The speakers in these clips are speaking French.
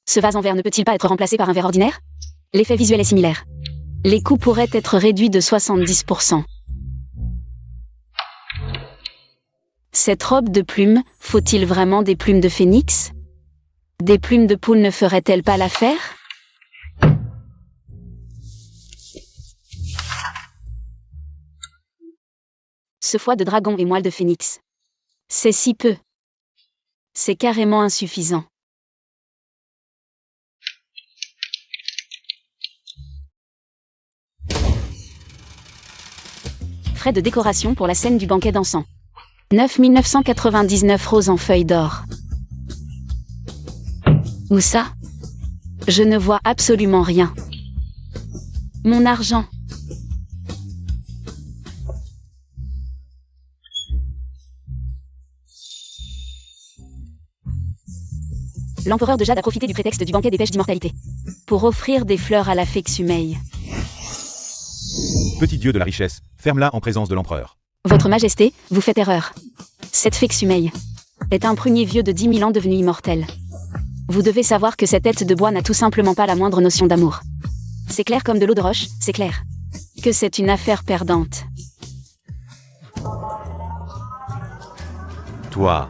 Ce vase en verre ne peut-il pas être remplacé par un verre ordinaire? L'effet visuel est similaire. Les coûts pourraient être réduits de 70%. Cette robe de plumes, faut-il vraiment des plumes de phénix? Des plumes de poule ne feraient-elles pas l'affaire? Ce foie de dragon et moelle de phénix. C'est si peu. C'est carrément insuffisant. Frais de décoration pour la scène du banquet dansant. 9 999 roses en feuilles d'or. Où ça? Je ne vois absolument rien. Mon argent. L'empereur de Jade a profité du prétexte du banquet des pêches d'immortalité pour offrir des fleurs à la fée Xumeille. Petit dieu de la richesse, ferme-la en présence de l'empereur. Votre Majesté, vous faites erreur. Cette fée Xumeille est un prunier vieux de 10 000 ans devenu immortel. Vous devez savoir que cette tête de bois n'a tout simplement pas la moindre notion d'amour. C'est clair comme de l'eau de roche, c'est clair. Que c'est une affaire perdante. Toi,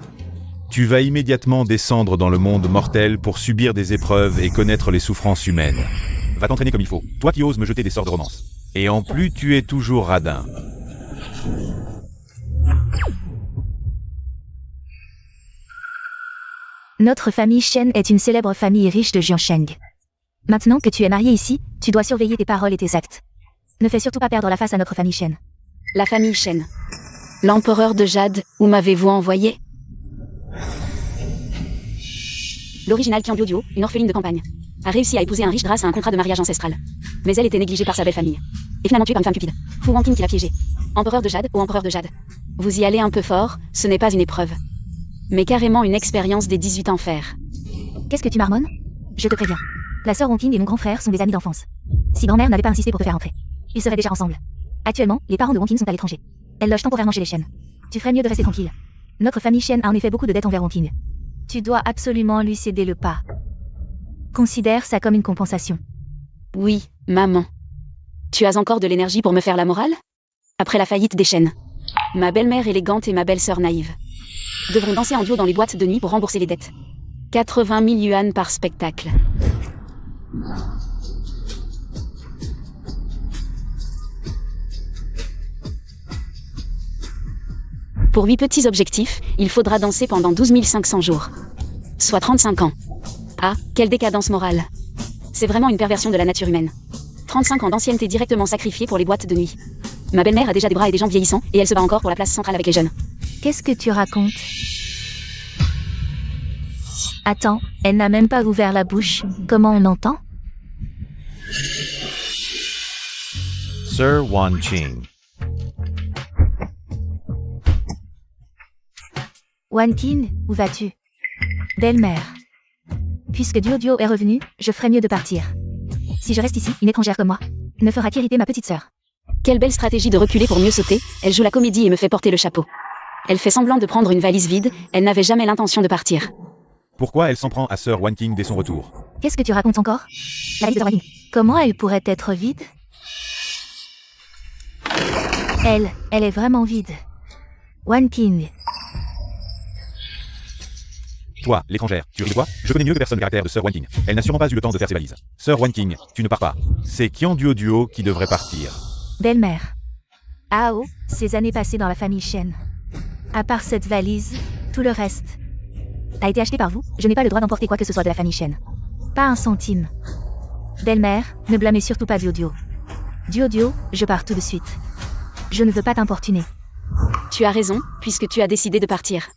tu vas immédiatement descendre dans le monde mortel pour subir des épreuves et connaître les souffrances humaines. Va t'entraîner comme il faut, toi qui oses me jeter des sorts de romance. Et en plus, tu es toujours radin. Notre famille Shen est une célèbre famille riche de Jiansheng. Maintenant que tu es marié ici, tu dois surveiller tes paroles et tes actes. Ne fais surtout pas perdre la face à notre famille Shen. La famille Shen. L'empereur de Jade, où m'avez-vous envoyé? L'original Qian Duoduo, une orpheline de campagne, a réussi à épouser un riche grâce à un contrat de mariage ancestral. Mais elle était négligée par sa belle famille. Et finalement tuée par une femme cupide. Fu Wanqing qui l'a piégée. Empereur de Jade ou empereur de Jade. Vous y allez un peu fort, ce n'est pas une épreuve. Mais carrément une expérience des 18 enfers. Qu'est-ce que tu marmonnes? Je te préviens. La sœur Wanqing et mon grand frère sont des amis d'enfance. Si grand-mère n'avait pas insisté pour te faire entrer, ils seraient déjà ensemble. Actuellement, les parents de Wanqing sont à l'étranger. Elle loge temporairement chez les Shen. Tu ferais mieux de rester tranquille. Notre famille Shen a en effet beaucoup de dettes envers Wanqing. Tu dois absolument lui céder le pas. Considère ça comme une compensation. Oui, maman. Tu as encore de l'énergie pour me faire la morale? Après la faillite des Shen, ma belle-mère élégante et ma belle-sœur naïve devront danser en duo dans les boîtes de nuit pour rembourser les dettes. 80 000 yuan par spectacle. Pour 8 petits objectifs, il faudra danser pendant 12 500 jours. Soit 35 ans. Ah, quelle décadence morale. C'est vraiment une perversion de la nature humaine. 35 ans d'ancienneté directement sacrifiés pour les boîtes de nuit. Ma belle-mère a déjà des bras et des jambes vieillissants, et elle se bat encore pour la place centrale avec les jeunes. Qu'est-ce que tu racontes? Attends, elle n'a même pas ouvert la bouche. Comment on entend? Sir Wanqing. Wanqing, où vas-tu? Belle-mère. Puisque Duoduo est revenu, je ferais mieux de partir. Si je reste ici, une étrangère comme moi ne fera qu'irriter ma petite sœur. Quelle belle stratégie de reculer pour mieux sauter, elle joue la comédie et me fait porter le chapeau. Elle fait semblant de prendre une valise vide, elle n'avait jamais l'intention de partir. Pourquoi elle s'en prend à Sir Wanqing dès son retour? Qu'est-ce que tu racontes encore? La valise de Wanqing. Comment elle pourrait être vide? Elle est vraiment vide. Wanqing. Toi, l'étrangère, tu ris de quoi? Je connais mieux que personne le caractère de Sir Wanqing. Elle n'a sûrement pas eu le temps de faire ses valises. Sir Wanqing, tu ne pars pas. C'est Qian Duoduo qui devrait partir. Belle-mère. Ah oh, ces années passées dans la famille Shen. À part cette valise, tout le reste a été acheté par vous, je n'ai pas le droit d'emporter quoi que ce soit de la famille Shen. Pas un centime. Belle-mère, ne blâmez surtout pas Duoduo. Duoduo, je pars tout de suite. Je ne veux pas t'importuner. Tu as raison, puisque tu as décidé de partir.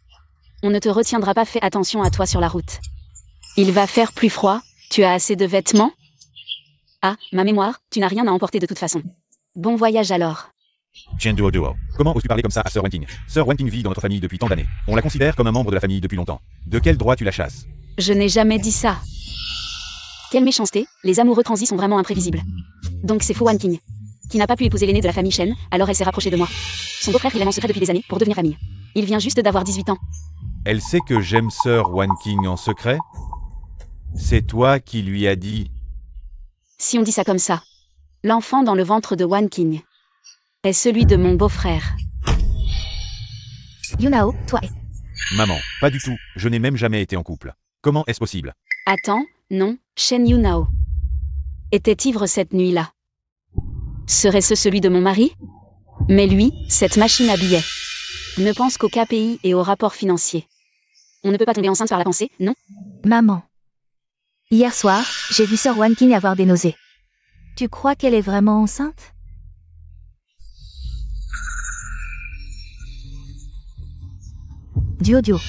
On ne te retiendra pas, fais attention à toi sur la route. Il va faire plus froid, tu as assez de vêtements? Ah, ma mémoire, tu n'as rien à emporter de toute façon. Bon voyage alors. Qian Duoduo. Comment oses-tu parler comme ça à Sir Wanqing? Sir Wanqing vit dans notre famille depuis tant d'années. On la considère comme un membre de la famille depuis longtemps. De quel droit tu la chasses? Je n'ai jamais dit ça. Quelle méchanceté, les amoureux transis sont vraiment imprévisibles. Donc c'est Fu Wanqing, qui n'a pas pu épouser l'aîné de la famille Shen, alors elle s'est rapprochée de moi. Son beau-frère, il l'aime en secret depuis des années, pour devenir famille. Il vient juste d'avoir 18 ans. Elle sait que j'aime Sir Wanqing en secret? C'est toi qui lui as dit. Si on dit ça comme ça. L'enfant dans le ventre de Wan King est celui de mon beau-frère. Yunao, toi et... Maman, pas du tout, je n'ai même jamais été en couple. Comment est-ce possible? Attends, non, Shen Yunao était ivre cette nuit-là. Serait-ce celui de mon mari? Mais lui, cette machine à billets, ne pense qu'au KPI et aux rapports financiers. On ne peut pas tomber enceinte par la pensée, non? Maman. Hier soir, j'ai vu Sœur Wan King avoir des nausées. Tu crois qu'elle est vraiment enceinte? Duo.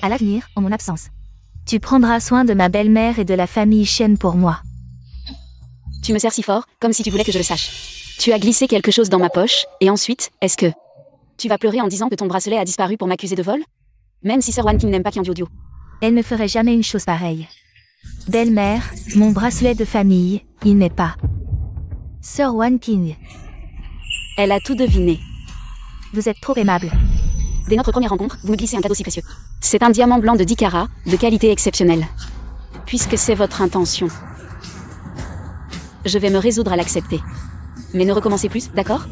À l'avenir, en mon absence. Tu prendras soin de ma belle-mère et de la famille Shen pour moi. Tu me serres si fort, comme si tu voulais que je le sache. Tu as glissé quelque chose dans ma poche, et ensuite, est-ce que tu vas pleurer en disant que ton bracelet a disparu pour m'accuser de vol? Même si Sir Wan King n'aime pas Qian Duo. Elle ne ferait jamais une chose pareille. Belle-mère, mon bracelet de famille, il n'est pas. Sir Wan King, Elle a tout deviné. vous êtes trop aimable. Dès notre première rencontre, vous me glissez un cadeau si précieux. C'est un diamant blanc de 10 carats, de qualité exceptionnelle. Puisque c'est votre intention, je vais me résoudre à l'accepter. Mais ne recommencez plus, d'accord?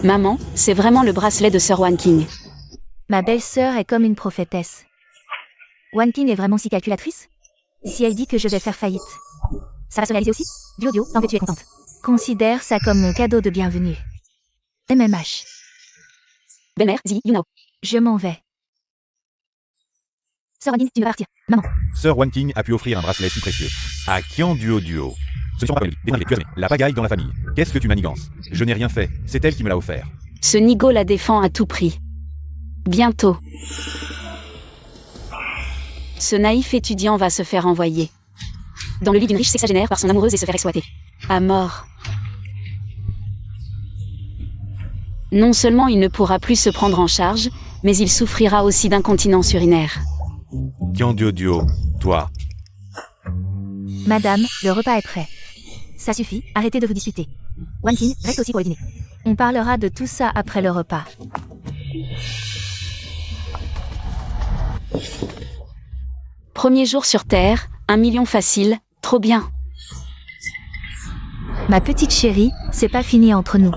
Maman, c'est vraiment le bracelet de Sir Wan King. Ma belle-sœur est comme une prophétesse. Wan King est vraiment si calculatrice? Si elle dit que je vais faire faillite, ça va se réaliser aussi? Duo, tant que tu es contente. Considère ça comme mon cadeau de bienvenue. MMH. Belle-mère, Zi, Yunao. Je m'en vais. Sœur Wan King, tu vas partir. Maman. Sir Wan King a pu offrir un bracelet si précieux. À Qian Duo. Ce ne sont pas des dingueries, tu as aimé. La pagaille dans la famille. Qu'est-ce que tu manigances? Je n'ai rien fait, c'est elle qui me l'a offert. Ce nigo la défend à tout prix. Bientôt. Ce naïf étudiant va se faire envoyer dans le lit d'une riche sexagénaire par son amoureuse et se faire exploiter. À mort. Non seulement il ne pourra plus se prendre en charge, mais il souffrira aussi d'incontinence urinaire. Qian Duo, toi. Madame, le repas est prêt. Ça suffit, arrêtez de vous disputer. Wan King, reste aussi pour le dîner. On parlera de tout ça après le repas. Premier jour sur Terre, 1 million facile, trop bien. Ma petite chérie, c'est pas fini entre nous.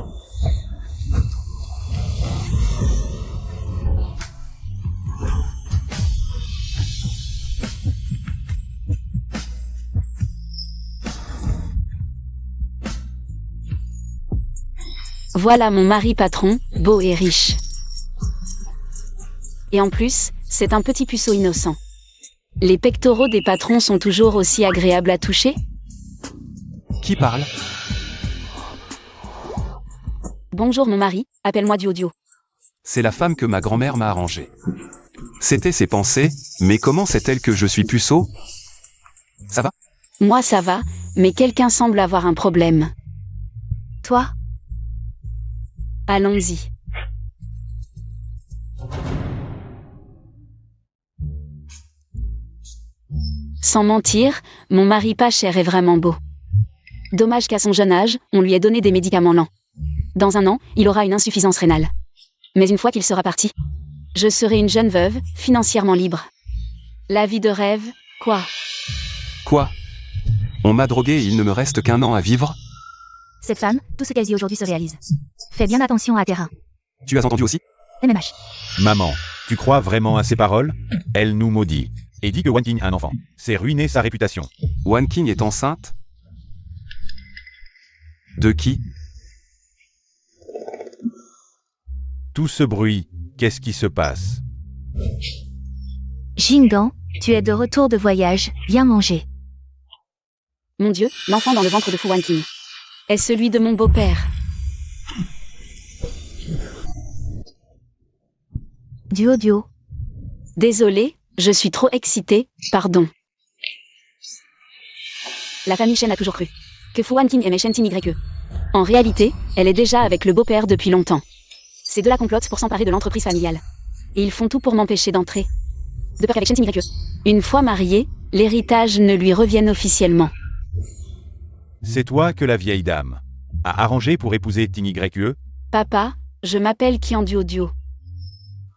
Voilà mon mari patron, beau et riche. Et en plus, c'est un petit puceau innocent. Les pectoraux des patrons sont toujours aussi agréables à toucher? Qui parle? Bonjour mon mari, appelle-moi Duo. C'est la femme que ma grand-mère m'a arrangée. C'était ses pensées, mais comment sait-elle que je suis puceau? Ça va? Moi ça va, mais quelqu'un semble avoir un problème. Toi? Allons-y. Sans mentir, mon mari pas cher est vraiment beau. Dommage qu'à son jeune âge, on lui ait donné des médicaments lents. Dans 1 an, il aura une insuffisance rénale. Mais une fois qu'il sera parti, je serai une jeune veuve, financièrement libre. La vie de rêve, quoi? Quoi? On m'a drogué et il ne me reste qu'1 an à vivre? Cette femme, tout ce qu'elle dit aujourd'hui se réalise. Fais bien attention à terrain. Tu as entendu aussi? MMH. Maman, tu crois vraiment à ces paroles? Elle nous maudit. Et dit que Wan King a un enfant. C'est ruiner sa réputation. Wan King est enceinte? De qui? Tout ce bruit, qu'est-ce qui se passe? Jingan, tu es de retour de voyage, viens manger. Mon Dieu, l'enfant dans le ventre de Fu Wan King est celui de mon beau-père. Duo. Désolée, je suis trop excitée, pardon. La famille Shen a toujours cru que Fu Wan King aimait Shen Tin YE. En réalité, elle est déjà avec le beau-père depuis longtemps. Ces deux-là complotent pour s'emparer de l'entreprise familiale. Et ils font tout pour m'empêcher d'entrer. De peur qu'avec Shen Tin YE, une fois mariée, l'héritage ne lui revienne officiellement. C'est toi que la vieille dame a arrangé pour épouser Ting YE? Papa, je m'appelle Qian Duo.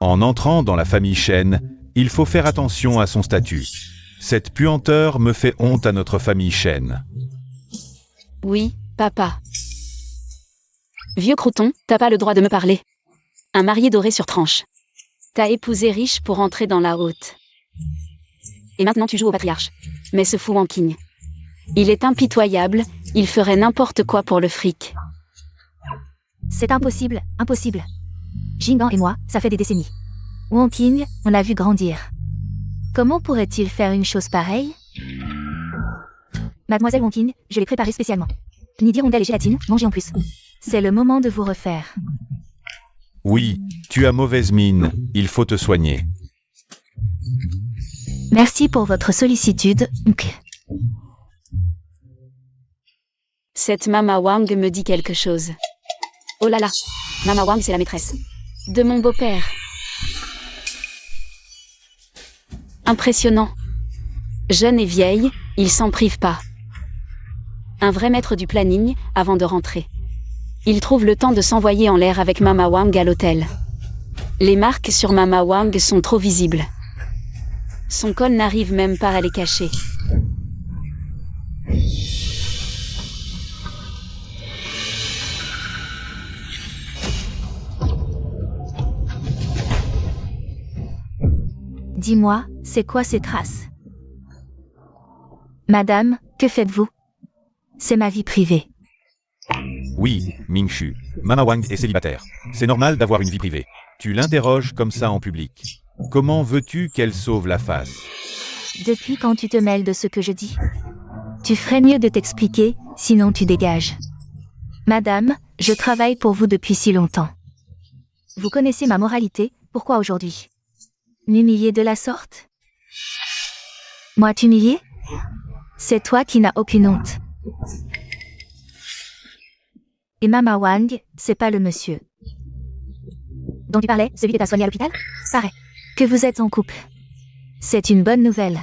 En entrant dans la famille Shen, il faut faire attention à son statut. Cette puanteur me fait honte à notre famille Shen. Oui, papa. Vieux crouton, t'as pas le droit de me parler. Un marié doré sur tranche. T'as épousé riche pour entrer dans la haute. Et maintenant tu joues au patriarche. Mais ce fou Wanking. Il est impitoyable, il ferait n'importe quoi pour le fric. C'est impossible, impossible. Jinghan et moi, ça fait des décennies. Wanking, on l'a vu grandir. Comment pourrait-il faire une chose pareille? Mademoiselle Wanking, je l'ai préparée spécialement. Nidi rondelle et gélatine, mangez en plus. C'est le moment de vous refaire. Oui, tu as mauvaise mine, il faut te soigner. Merci pour votre sollicitude. Cette Mama Wang me dit quelque chose. Oh là là, Mama Wang c'est la maîtresse de mon beau-père. Impressionnant. Jeune et vieille, il s'en prive pas. Un vrai maître du planning avant de rentrer. Il trouve le temps de s'envoyer en l'air avec Mama Wang à l'hôtel. Les marques sur Mama Wang sont trop visibles. Son col n'arrive même pas à les cacher. Dis-moi, c'est quoi ces traces? Madame, que faites-vous? C'est ma vie privée. Oui, Mingshu. Mama Wang est célibataire. C'est normal d'avoir une vie privée. Tu l'interroges comme ça en public. Comment veux-tu qu'elle sauve la face? Depuis quand tu te mêles de ce que je dis? Tu ferais mieux de t'expliquer, sinon tu dégages. Madame, je travaille pour vous depuis si longtemps. Vous connaissez ma moralité, pourquoi aujourd'hui? M'humilier de la sorte? Moi t'humilier? C'est toi qui n'as aucune honte. Et Mama Wang, c'est pas le monsieur dont tu parlais, celui que t'as soigné à l'hôpital? Paraît que vous êtes en couple. C'est une bonne nouvelle.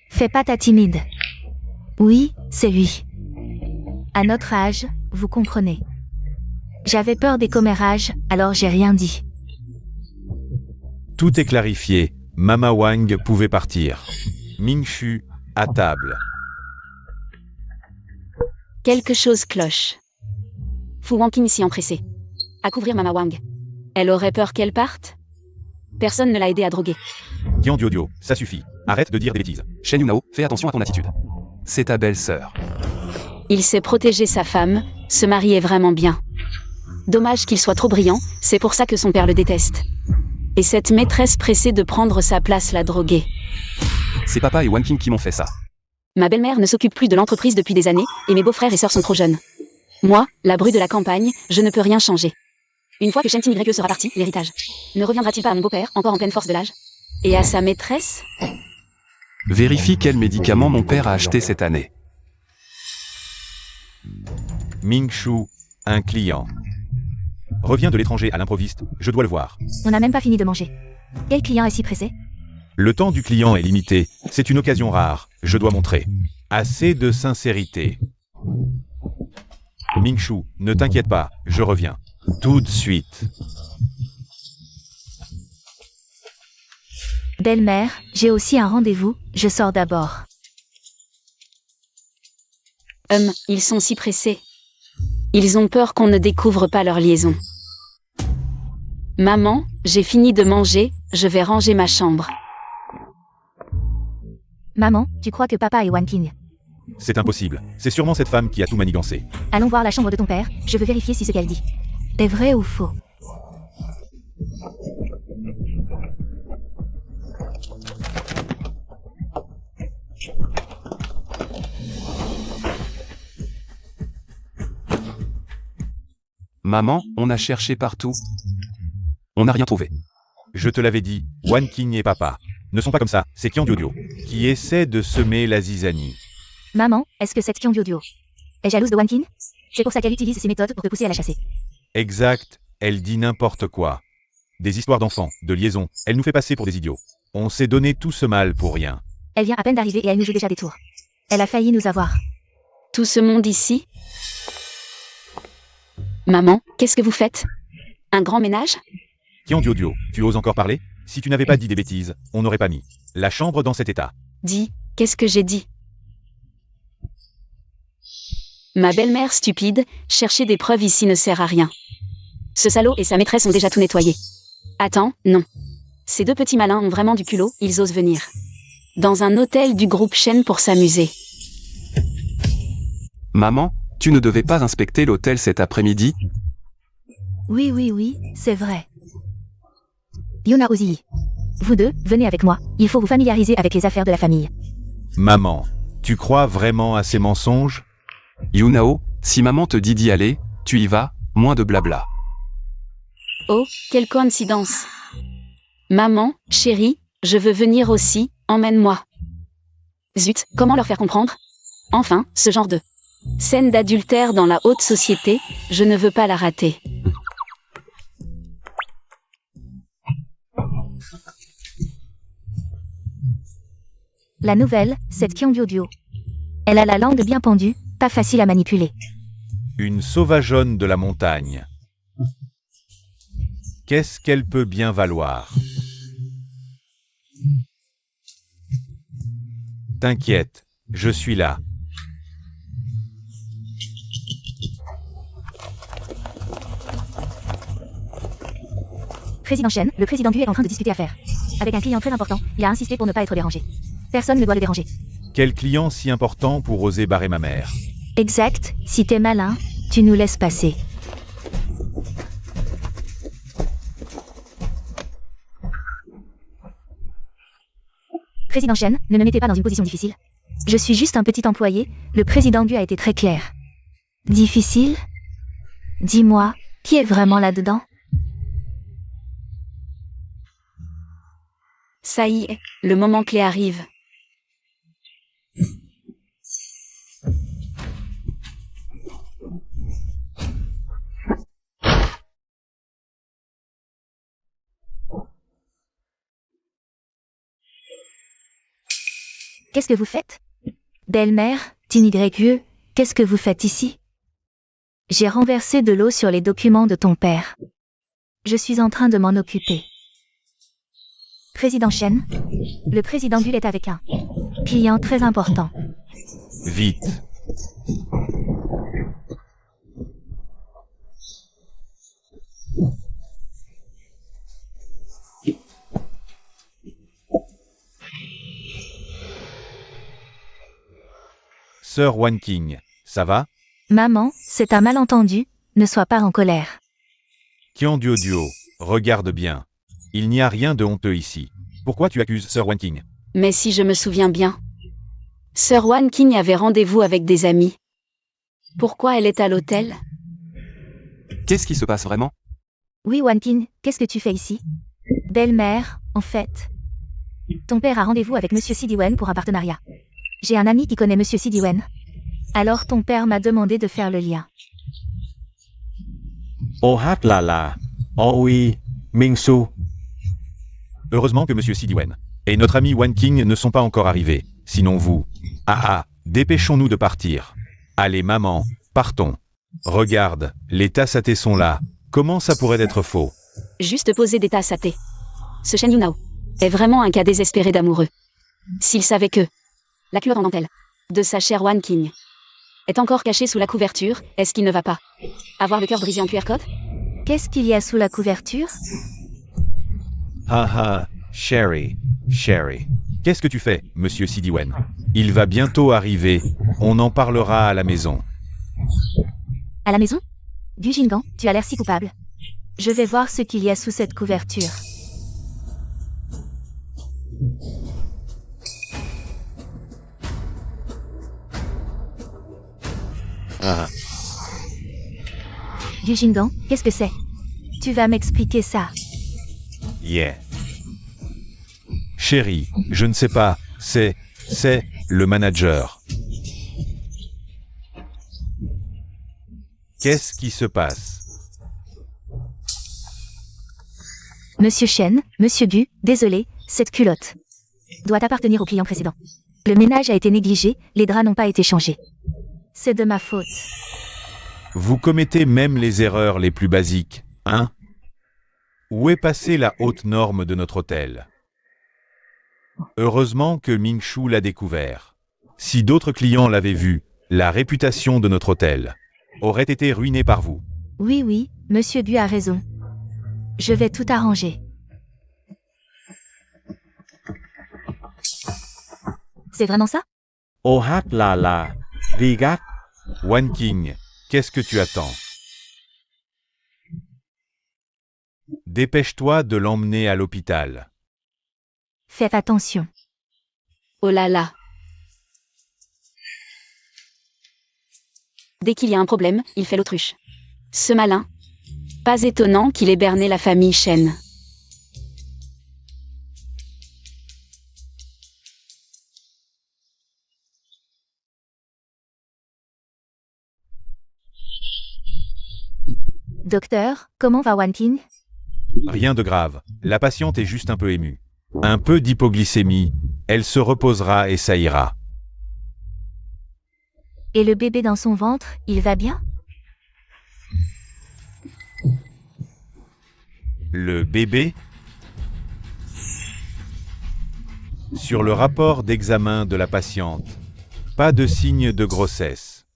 Fais pas ta timide. Oui, c'est lui. À notre âge, vous comprenez. J'avais peur des commérages, alors j'ai rien dit. Tout est clarifié. Mama Wang pouvait partir. Mingshu, à table. Quelque chose cloche. Fu Wanking s'y empressé. À couvrir Mama Wang. Elle aurait peur qu'elle parte? Personne ne l'a aidé à droguer. Qian Diodio, ça suffit. Arrête de dire des bêtises. Shen Yunao, fais attention à ton attitude. C'est ta belle-sœur. Il sait protéger sa femme, ce mari est vraiment bien. Dommage qu'il soit trop brillant, c'est pour ça que son père le déteste. Et cette maîtresse pressée de prendre sa place l'a drogué. C'est papa et Wanking qui m'ont fait ça. Ma belle-mère ne s'occupe plus de l'entreprise depuis des années, et mes beaux-frères et sœurs sont trop jeunes. Moi, la bru de la campagne, je ne peux rien changer. Une fois que Shen Ting sera parti, l'héritage ne reviendra-t-il pas à mon beau-père, encore en pleine force de l'âge? Et à sa maîtresse? Vérifie quel médicament mon père a acheté cette année. Mingshu, un client. Reviens de l'étranger à l'improviste, je dois le voir. On n'a même pas fini de manger. Quel client est si pressé? Le temps du client est limité, c'est une occasion rare, je dois montrer. Assez de sincérité. Mingshu, ne t'inquiète pas, je reviens. Tout de suite. Belle-mère, j'ai aussi un rendez-vous, je sors d'abord. Ils sont si pressés. Ils ont peur qu'on ne découvre pas leur liaison. Maman, j'ai fini de manger, je vais ranger ma chambre. Maman, tu crois que papa est Wanking? C'est impossible, c'est sûrement cette femme qui a tout manigancé. Allons voir la chambre de ton père, je veux vérifier si ce qu'elle dit est vrai ou faux. Maman, on a cherché partout. On n'a rien trouvé. Je te l'avais dit, Wanking et papa ne sont pas comme ça, c'est Qian Diodio qui essaie de semer la zizanie. Maman, est-ce que cette Qian Diodio est jalouse de Wanking? C'est pour ça qu'elle utilise ces méthodes pour te pousser à la chasser. Exact, elle dit n'importe quoi. Des histoires d'enfants, de liaisons, elle nous fait passer pour des idiots. On s'est donné tout ce mal pour rien. Elle vient à peine d'arriver et elle nous joue déjà des tours. Elle a failli nous avoir. Tout ce monde ici? Maman, qu'est-ce que vous faites? Un grand ménage? Qian Diodio, tu oses encore parler? Si tu n'avais pas dit des bêtises, on n'aurait pas mis la chambre dans cet état. Dis, qu'est-ce que j'ai dit? Ma belle-mère stupide, chercher des preuves ici ne sert à rien. Ce salaud et sa maîtresse ont déjà tout nettoyé. Attends, non. Ces deux petits malins ont vraiment du culot, ils osent venir. Dans un hôtel du groupe Shen pour s'amuser. Maman, tu ne devais pas inspecter l'hôtel cet après-midi? Oui, c'est vrai. Yuna Ozii. Vous deux, venez avec moi. Il faut vous familiariser avec les affaires de la famille. Maman, tu crois vraiment à ces mensonges? Yunao, si maman te dit d'y aller, tu y vas, moins de blabla. Oh, quelle coïncidence. Maman, chérie, je veux venir aussi, emmène-moi. Zut, comment leur faire comprendre? Enfin, ce genre de scène d'adultère dans la haute société, je ne veux pas la rater. La nouvelle, cette Kyongyō-duo. Elle a la langue bien pendue, pas facile à manipuler. Une sauvageonne de la montagne. Qu'est-ce qu'elle peut bien valoir? T'inquiète, je suis là. Président Shen, le président Gu est en train de discuter affaires. Avec un client très important, il a insisté pour ne pas être dérangé. Personne ne doit le déranger. Quel client si important pour oser barrer ma mère? Exact, si t'es malin, tu nous laisses passer. Président Shen, ne me mettez pas dans une position difficile. Je suis juste un petit employé, le président Gu a été très clair. Difficile? Dis-moi, qui est vraiment là-dedans? Ça y est, le moment clé arrive. Qu'est-ce que vous faites? Belle-mère, Tinigregue, qu'est-ce que vous faites ici? J'ai renversé de l'eau sur les documents de ton père. Je suis en train de m'en occuper. Président Shen, le président Gu est avec un client très important. Vite. Sœur Wanking, ça va? Maman, c'est un malentendu, ne sois pas en colère. Kyongyō-duo, regarde bien. Il n'y a rien de honteux ici. Pourquoi tu accuses Sœur Wanking? Mais si je me souviens bien, Sœur Wanking avait rendez-vous avec des amis. Pourquoi elle est à l'hôtel? Qu'est-ce qui se passe vraiment? Oui, Wankin, qu'est-ce que tu fais ici? Belle-mère, en fait. Ton père a rendez-vous avec Monsieur Sidiwen pour un partenariat. J'ai un ami qui connaît Monsieur Sidiwen. Alors ton père m'a demandé de faire le lien. Oh Hatlala. Oh oui, Mingsu. Heureusement que Monsieur Sidiwen et notre ami Wanking ne sont pas encore arrivés. Sinon vous... dépêchons-nous de partir. Allez maman, partons. Regarde, les tasses à thé sont là. Comment ça pourrait être faux? Juste poser des tasses à thé. Ce Shen Yunao est vraiment un cas désespéré d'amoureux. S'il savait que la culotte en dentelle de sa chère Wanking est encore cachée sous la couverture, est-ce qu'il ne va pas avoir le cœur brisé en QR code? Qu'est-ce qu'il y a sous la couverture? Sherry. Qu'est-ce que tu fais, Monsieur Sidiwen? Il va bientôt arriver. On en parlera à la maison. À la maison? Gu Jingan, tu as l'air si coupable. Je vais voir ce qu'il y a sous cette couverture. Gu Jingan, qu'est-ce que c'est? Tu vas m'expliquer ça. Yeah. Chérie, je ne sais pas, c'est le manager. Qu'est-ce qui se passe? Monsieur Shen, Monsieur Gu, désolé, cette culotte doit appartenir au client précédent. Le ménage a été négligé, les draps n'ont pas été changés. C'est de ma faute. Vous commettez même les erreurs les plus basiques, hein? Où est passée la haute norme de notre hôtel? Heureusement que Ming-Shu l'a découvert. Si d'autres clients l'avaient vu, la réputation de notre hôtel aurait été ruinée par vous. Oui, oui, Monsieur Bu a raison. Je vais tout arranger. C'est vraiment ça? Ohat là là, Rigat, Wan King, qu'est-ce que tu attends? Dépêche-toi de l'emmener à l'hôpital. Faites attention. Oh là là. Dès qu'il y a un problème, il fait l'autruche. Ce malin. Pas étonnant qu'il ait berné la famille Shen. Docteur, comment va Wan King? Rien de grave, la patiente est juste un peu émue. Un peu d'hypoglycémie, elle se reposera et ça ira. Et le bébé dans son ventre, il va bien? Le bébé? Sur le rapport d'examen de la patiente, pas de signe de grossesse.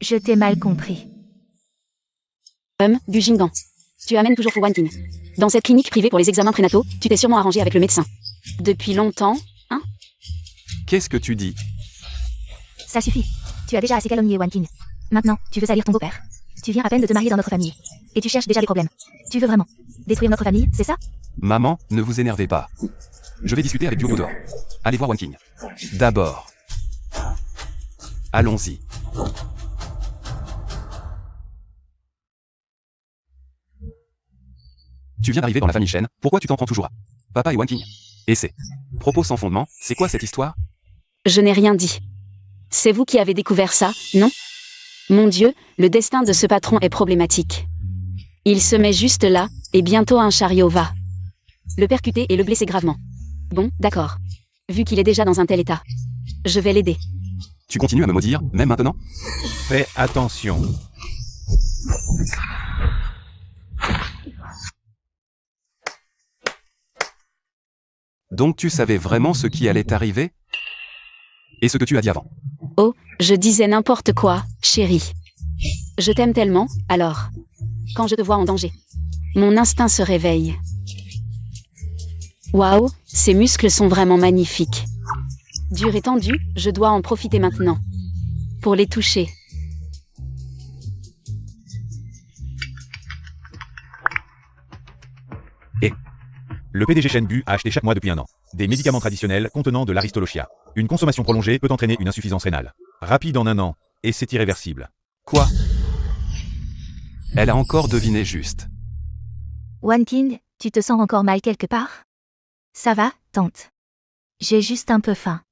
Je t'ai mal compris. Du Jinggan. Tu amènes toujours Fu Wan King. Dans cette clinique privée pour les examens prénataux, tu t'es sûrement arrangé avec le médecin. Depuis longtemps, hein? Qu'est-ce que tu dis? Ça suffit. Tu as déjà assez calomnié Wan King. Maintenant, tu veux salir ton beau-père. Tu viens à peine de te marier dans notre famille. Et tu cherches déjà des problèmes. Tu veux vraiment détruire notre famille, c'est ça? Maman, ne vous énervez pas. Je vais discuter avec Duo dehors. Allez voir Wan King. D'abord. Allons-y. Tu viens d'arriver dans la famille Shen, pourquoi tu t'en prends toujours à papa et Wan King? Et c'est propos sans fondement, c'est quoi cette histoire? Je n'ai rien dit. C'est vous qui avez découvert ça, non? Mon Dieu, le destin de ce patron est problématique. Il se met juste là, et bientôt un chariot va le percuter et le blesser gravement. Bon, d'accord. Vu qu'il est déjà dans un tel état, je vais l'aider. Tu continues à me maudire, même maintenant? Fais attention. Donc tu savais vraiment ce qui allait t'arriver? Et ce que tu as dit avant? Oh, je disais n'importe quoi, chérie. Je t'aime tellement, alors. Quand je te vois en danger, mon instinct se réveille. Waouh, ces muscles sont vraiment magnifiques. Dur et tendu, je dois en profiter maintenant. Pour les toucher. Le PDG Shenbu a acheté chaque mois depuis un an des médicaments traditionnels contenant de l'aristolochia. Une consommation prolongée peut entraîner une insuffisance rénale. Rapide en un an, et c'est irréversible. Quoi? Elle a encore deviné juste. Wan King, tu te sens encore mal quelque part? Ça va, tante? J'ai juste un peu faim.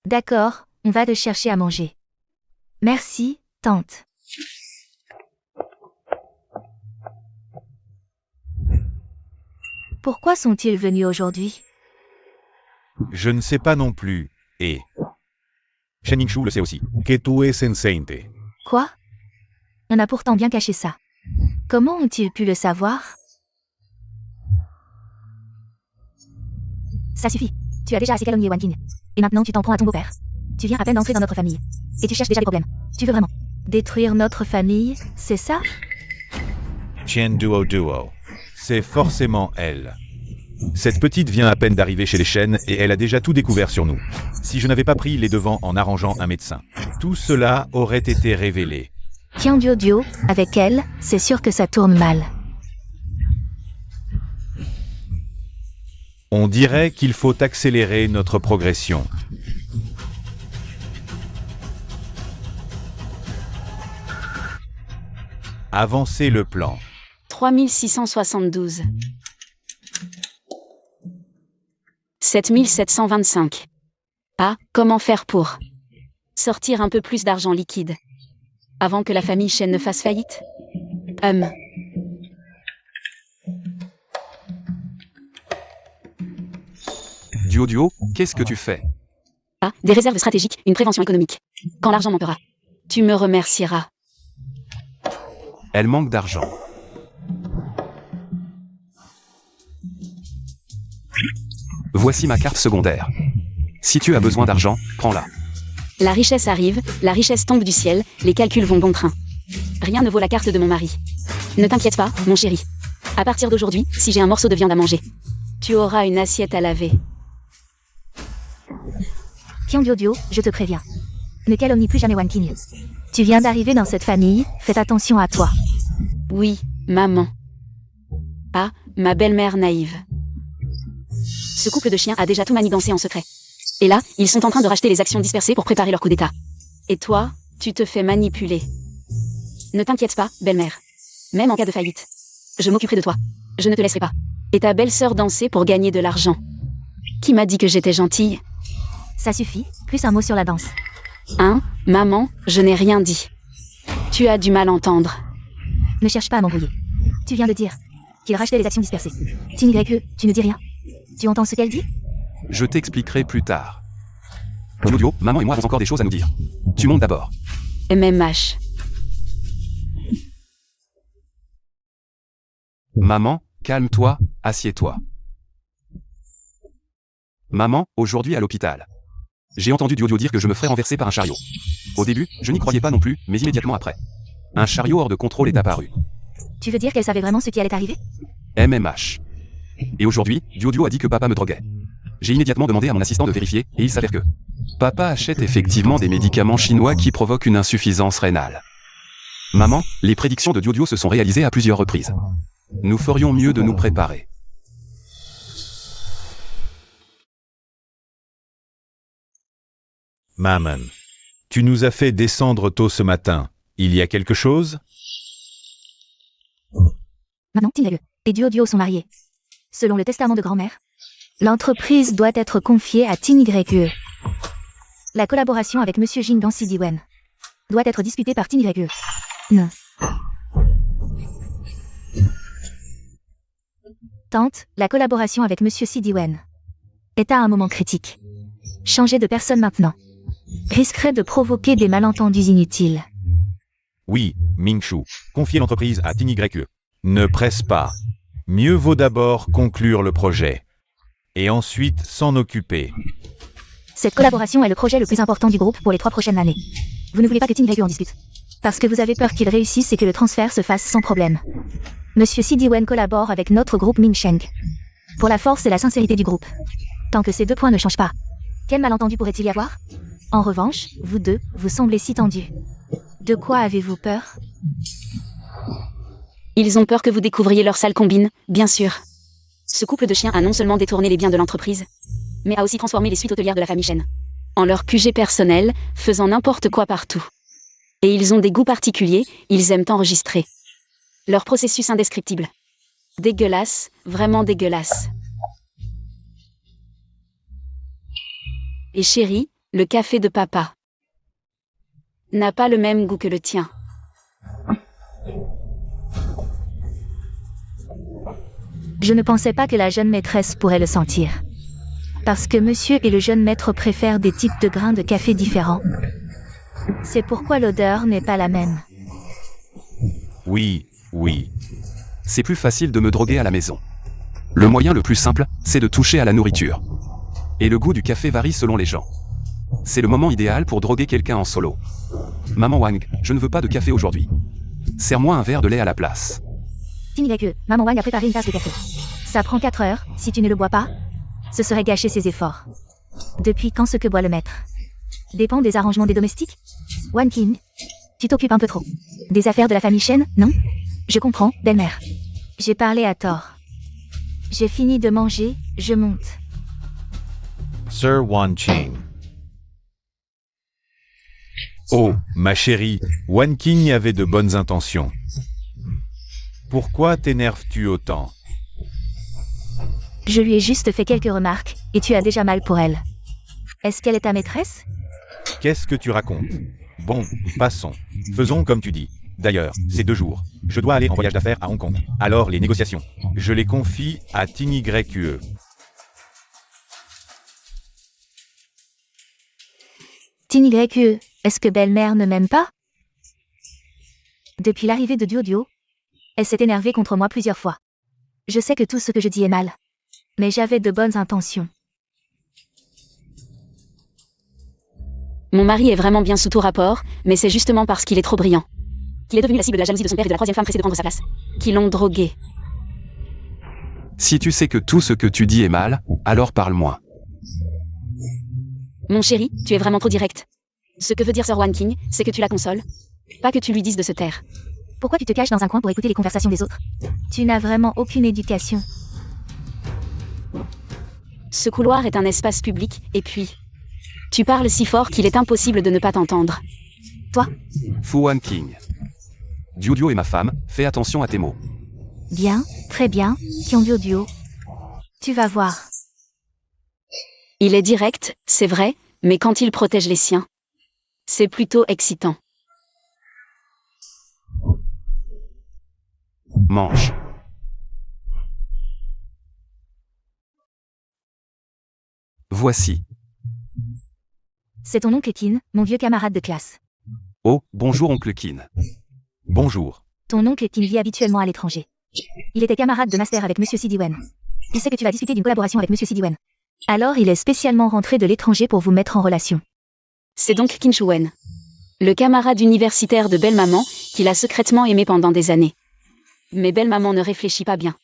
D'accord, on va te chercher à manger. Merci, tante. Pourquoi sont-ils venus aujourd'hui? Je ne sais pas non plus, et... Shen Yingshu le sait aussi. Que tu es sensente. Quoi? On a pourtant bien caché ça. Comment ont-ils pu le savoir? Ça suffit. Tu as déjà assez calomnié Wan King. Et maintenant tu t'en prends à ton beau-père. Tu viens à peine d'entrer dans notre famille. Et tu cherches déjà des problèmes. Tu veux vraiment détruire notre famille, c'est ça? Chen Duo Duo. C'est forcément elle. Cette petite vient à peine d'arriver chez les Shen et elle a déjà tout découvert sur nous. Si je n'avais pas pris les devants en arrangeant un médecin, tout cela aurait été révélé. Tiens Duo, avec elle, c'est sûr que ça tourne mal. On dirait qu'il faut accélérer notre progression. Avancer le plan. 3672. 7725. Ah, comment faire pour sortir un peu plus d'argent liquide avant que la famille Shen ne fasse faillite? Duo, qu'est-ce que tu fais? Ah, des réserves stratégiques, une prévention économique. Quand l'argent manquera, tu me remercieras. Elle manque d'argent. Voici ma carte secondaire. Si tu as besoin d'argent, prends-la. La richesse arrive, la richesse tombe du ciel, les calculs vont bon train. Rien ne vaut la carte de mon mari. Ne t'inquiète pas, mon chéri. À partir d'aujourd'hui, si j'ai un morceau de viande à manger, tu auras une assiette à laver. Kyongyo, je te préviens. Ne calomnie plus jamais Wan King. Tu viens d'arriver dans cette famille, fais attention à toi. Oui, maman. Ah, ma belle-mère naïve. Ce couple de chiens a déjà tout manigancé en secret. Et là, ils sont en train de racheter les actions dispersées pour préparer leur coup d'état. Et toi, tu te fais manipuler. Ne t'inquiète pas, belle-mère. Même en cas de faillite. Je m'occuperai de toi. Je ne te laisserai pas. Et ta belle-sœur danser pour gagner de l'argent. Qui m'a dit que j'étais gentille? Ça suffit, plus un mot sur la danse. Hein, maman, je n'ai rien dit. Tu as du mal à entendre. Ne cherche pas à m'embrouiller. Tu viens de dire qu'il rachetait les actions dispersées. Tinigreque, tu ne dis rien. Tu entends ce qu'elle dit? Je t'expliquerai plus tard. Jojo, maman et moi avons encore des choses à nous dire. Tu montes d'abord. MMH. Maman, calme-toi, assieds-toi. Maman, aujourd'hui à l'hôpital. J'ai entendu Jojo dire que je me ferais renverser par un chariot. Au début, je n'y croyais pas non plus, mais immédiatement après. Un chariot hors de contrôle est apparu. Tu veux dire qu'elle savait vraiment ce qui allait arriver? MMH. Et aujourd'hui, Jojo a dit que papa me droguait. J'ai immédiatement demandé à mon assistant de vérifier, et il s'avère que papa achète effectivement des médicaments chinois qui provoquent une insuffisance rénale. Maman, les prédictions de Jojo se sont réalisées à plusieurs reprises. Nous ferions mieux de nous préparer. Maman, tu nous as fait descendre tôt ce matin. Il y a quelque chose? Maman, Tinigreque et Jojo sont mariés. Selon le testament de grand-mère, l'entreprise doit être confiée à Tinigreque. La collaboration avec Monsieur Jin dans Sidiwen doit être disputée par Tinigreque. Non. Tante, la collaboration avec Monsieur Sidiwen est à un moment critique. Changer de personne maintenant risquerait de provoquer des malentendus inutiles. Oui, Mingshu. Confier l'entreprise à Tinigreque. Ne presse pas. Mieux vaut d'abord conclure le projet. Et ensuite s'en occuper. Cette collaboration est le projet le plus important du groupe pour les 3 prochaines années. Vous ne voulez pas que Tinigreque en discute. Parce que vous avez peur qu'il réussisse et que le transfert se fasse sans problème. Monsieur Sidiwen collabore avec notre groupe Minsheng. Pour la force et la sincérité du groupe. Tant que ces 2 points ne changent pas, quel malentendu pourrait-il y avoir? En revanche, vous deux, vous semblez si tendus. De quoi avez-vous peur? Ils ont peur que vous découvriez leur sale combine, bien sûr. Ce couple de chiens a non seulement détourné les biens de l'entreprise, mais a aussi transformé les suites hôtelières de la famille Chen en leur QG personnel, faisant n'importe quoi partout. Et ils ont des goûts particuliers, ils aiment enregistrer. Leur processus indescriptible. Dégueulasse, vraiment dégueulasse. Et chérie, le café de papa n'a pas le même goût que le tien. Je ne pensais pas que la jeune maîtresse pourrait le sentir. Parce que monsieur et le jeune maître préfèrent des types de grains de café différents. C'est pourquoi l'odeur n'est pas la même. Oui, oui. C'est plus facile de me droguer à la maison. Le moyen le plus simple, c'est de toucher à la nourriture. Et le goût du café varie selon les gens. C'est le moment idéal pour droguer quelqu'un en solo. Maman Wang, je ne veux pas de café aujourd'hui. Serre-moi un verre de lait à la place. Tinigreque, maman Wang a préparé une tasse de café. Ça prend 4 heures, si tu ne le bois pas, ce serait gâcher ses efforts. Depuis quand ce que boit le maître dépend des arrangements des domestiques? Wan King, tu t'occupes un peu trop. Des affaires de la famille Shen, non? Je comprends, belle-mère. J'ai parlé à tort. J'ai fini de manger, je monte. Sir Wan Qing. Oh, ma chérie, Wan King avait de bonnes intentions. Pourquoi t'énerves-tu autant? Je lui ai juste fait quelques remarques, et tu as déjà mal pour elle. Est-ce qu'elle est ta maîtresse? Qu'est-ce que tu racontes? Bon, passons. Faisons comme tu dis. D'ailleurs, c'est 2 jours. Je dois aller en voyage d'affaires à Hong Kong. Alors les négociations. Je les confie à Tinigreque. Tinigreque, est-ce que belle-mère ne m'aime pas? Depuis l'arrivée de Duo, elle s'est énervée contre moi plusieurs fois. Je sais que tout ce que je dis est mal. Mais j'avais de bonnes intentions. Mon mari est vraiment bien sous tout rapport, mais c'est justement parce qu'il est trop brillant. Qu'il est devenu la cible de la jalousie de son père et de la troisième femme pressée de prendre sa place. Qu'ils l'ont drogué. Si tu sais que tout ce que tu dis est mal, alors parle moins. Mon chéri, tu es vraiment trop direct. Ce que veut dire Sir Wan King, c'est que tu la consoles. Pas que tu lui dises de se taire. Pourquoi tu te caches dans un coin pour écouter les conversations des autres? Tu n'as vraiment aucune éducation. Ce couloir est un espace public, et puis... Tu parles si fort qu'il est impossible de ne pas t'entendre. Fu Wan King. Duo est ma femme, fais attention à tes mots. Bien, très bien, Duo. Tu vas voir. Il est direct, c'est vrai, mais quand il protège les siens, c'est plutôt excitant. Mange. Voici. C'est ton oncle Kin, mon vieux camarade de classe. Oh, bonjour oncle Kin. Bonjour. Ton oncle Kin vit habituellement à l'étranger. Il était camarade de master avec Monsieur Sidiwen. Il sait que tu vas discuter d'une collaboration avec Monsieur Sidiwen. Alors il est spécialement rentré de l'étranger pour vous mettre en relation. C'est donc Qin Shi Wen, le camarade universitaire de Belle-Maman, qu'il a secrètement aimé pendant des années. Mais Belle-Maman ne réfléchit pas bien.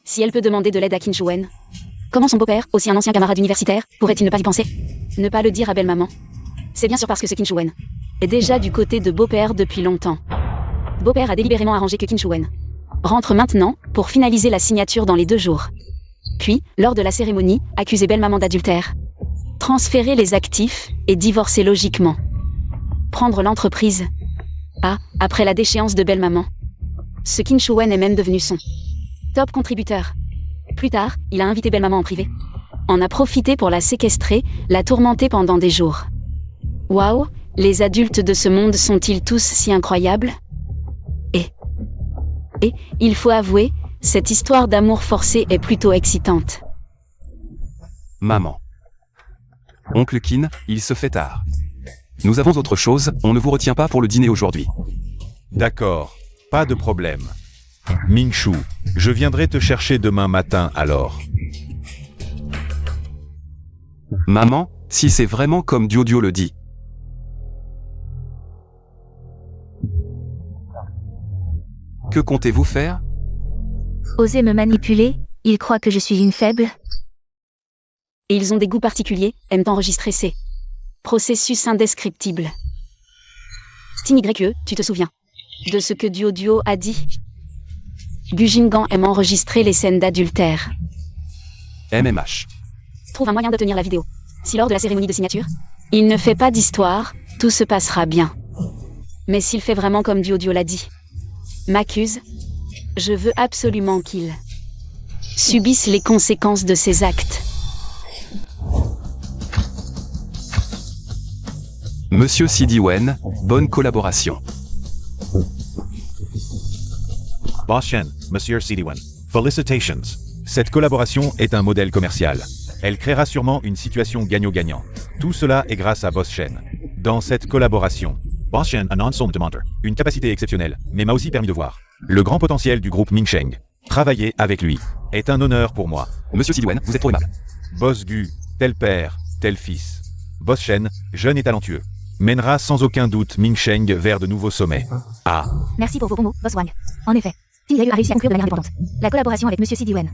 Si elle peut demander de l'aide à Qin Shi Wen, comment son beau-père, aussi un ancien camarade universitaire, pourrait-il ne pas y penser? Ne pas le dire à Belle-Maman. C'est bien sûr parce que ce Qin Shi Wen est déjà du côté de beau-père depuis longtemps. Beau-père a délibérément arrangé que Qin Shi Wen rentre maintenant pour finaliser la signature dans les 2 jours. Puis, lors de la cérémonie, accuser Belle-Maman d'adultère. Transférer les actifs et divorcer logiquement. Prendre l'entreprise. Après la déchéance de Belle-Maman. Ce Qin Shi Wen est même devenu son top contributeur. Plus tard, il a invité Belle-Maman en privé. En a profité pour la séquestrer, la tourmenter pendant des jours. Waouh, les adultes de ce monde sont-ils tous si incroyables? Et, il faut avouer, cette histoire d'amour forcé est plutôt excitante. Maman. Oncle Kin, il se fait tard. Nous avons autre chose, on ne vous retient pas pour le dîner aujourd'hui. D'accord, pas de problème. Mingshu, je viendrai te chercher demain matin alors. Maman, si c'est vraiment comme Duo le dit. Que comptez-vous faire? Osez me manipuler, il croit que je suis une faible. Et ils ont des goûts particuliers, aiment enregistrer ces processus indescriptibles. YE, tu te souviens de ce que Duo a dit? Bujingan aime enregistrer les scènes d'adultère. MMH. Trouve un moyen d'obtenir la vidéo. Si lors de la cérémonie de signature, il ne fait pas d'histoire, tout se passera bien. Mais s'il fait vraiment comme Duo l'a dit, m'accuse, je veux absolument qu'il subisse les conséquences de ses actes. Monsieur Sidiwen, bonne collaboration. Boss Shen, Monsieur Sidiwen, felicitations. Cette collaboration est un modèle commercial. Elle créera sûrement une situation gagnant-gagnant. Tout cela est grâce à Boss Shen. Dans cette collaboration, Boss Shen a non-somme de mentor, une capacité exceptionnelle, mais m'a aussi permis de voir le grand potentiel du groupe Mingsheng. Travailler avec lui est un honneur pour moi. Monsieur Sidiwen, vous êtes trop aimable. Boss Gu, tel père, tel fils. Boss Shen, jeune et talentueux, mènera sans aucun doute Mingsheng vers de nouveaux sommets. Merci pour vos bons mots, Boss Wang. En effet, Tiniryu a réussi à conclure de manière indépendante la collaboration avec Monsieur Sidiwen,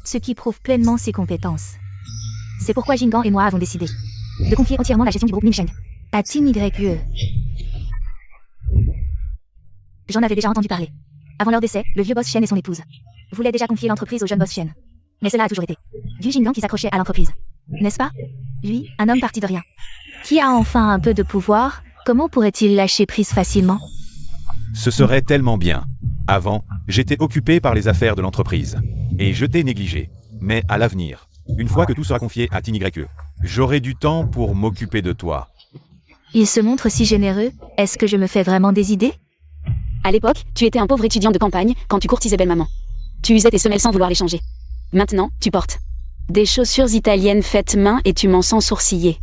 ce qui prouve pleinement ses compétences. C'est pourquoi Jingan et moi avons décidé de confier entièrement la gestion du groupe Mingsheng à Tiniryu. J'en avais déjà entendu parler. Avant leur décès, le vieux Boss Shen et son épouse voulaient déjà confier l'entreprise au jeune Boss Shen. Mais cela a toujours été du Jingan qui s'accrochait à l'entreprise. N'est-ce pas? Lui, un homme parti de rien. Qui a enfin un peu de pouvoir, comment pourrait-il lâcher prise facilement? Ce serait tellement bien. Avant, j'étais occupé par les affaires de l'entreprise. Et je t'ai négligé. Mais à l'avenir, une fois que tout sera confié à TinYE, j'aurai du temps pour m'occuper de toi. Il se montre si généreux, est-ce que je me fais vraiment des idées? À l'époque, tu étais un pauvre étudiant de campagne quand tu courtisais Belle-Maman. Tu usais tes semelles sans vouloir les changer. Maintenant, tu portes des chaussures italiennes faites main et tu m'en sens sourciller.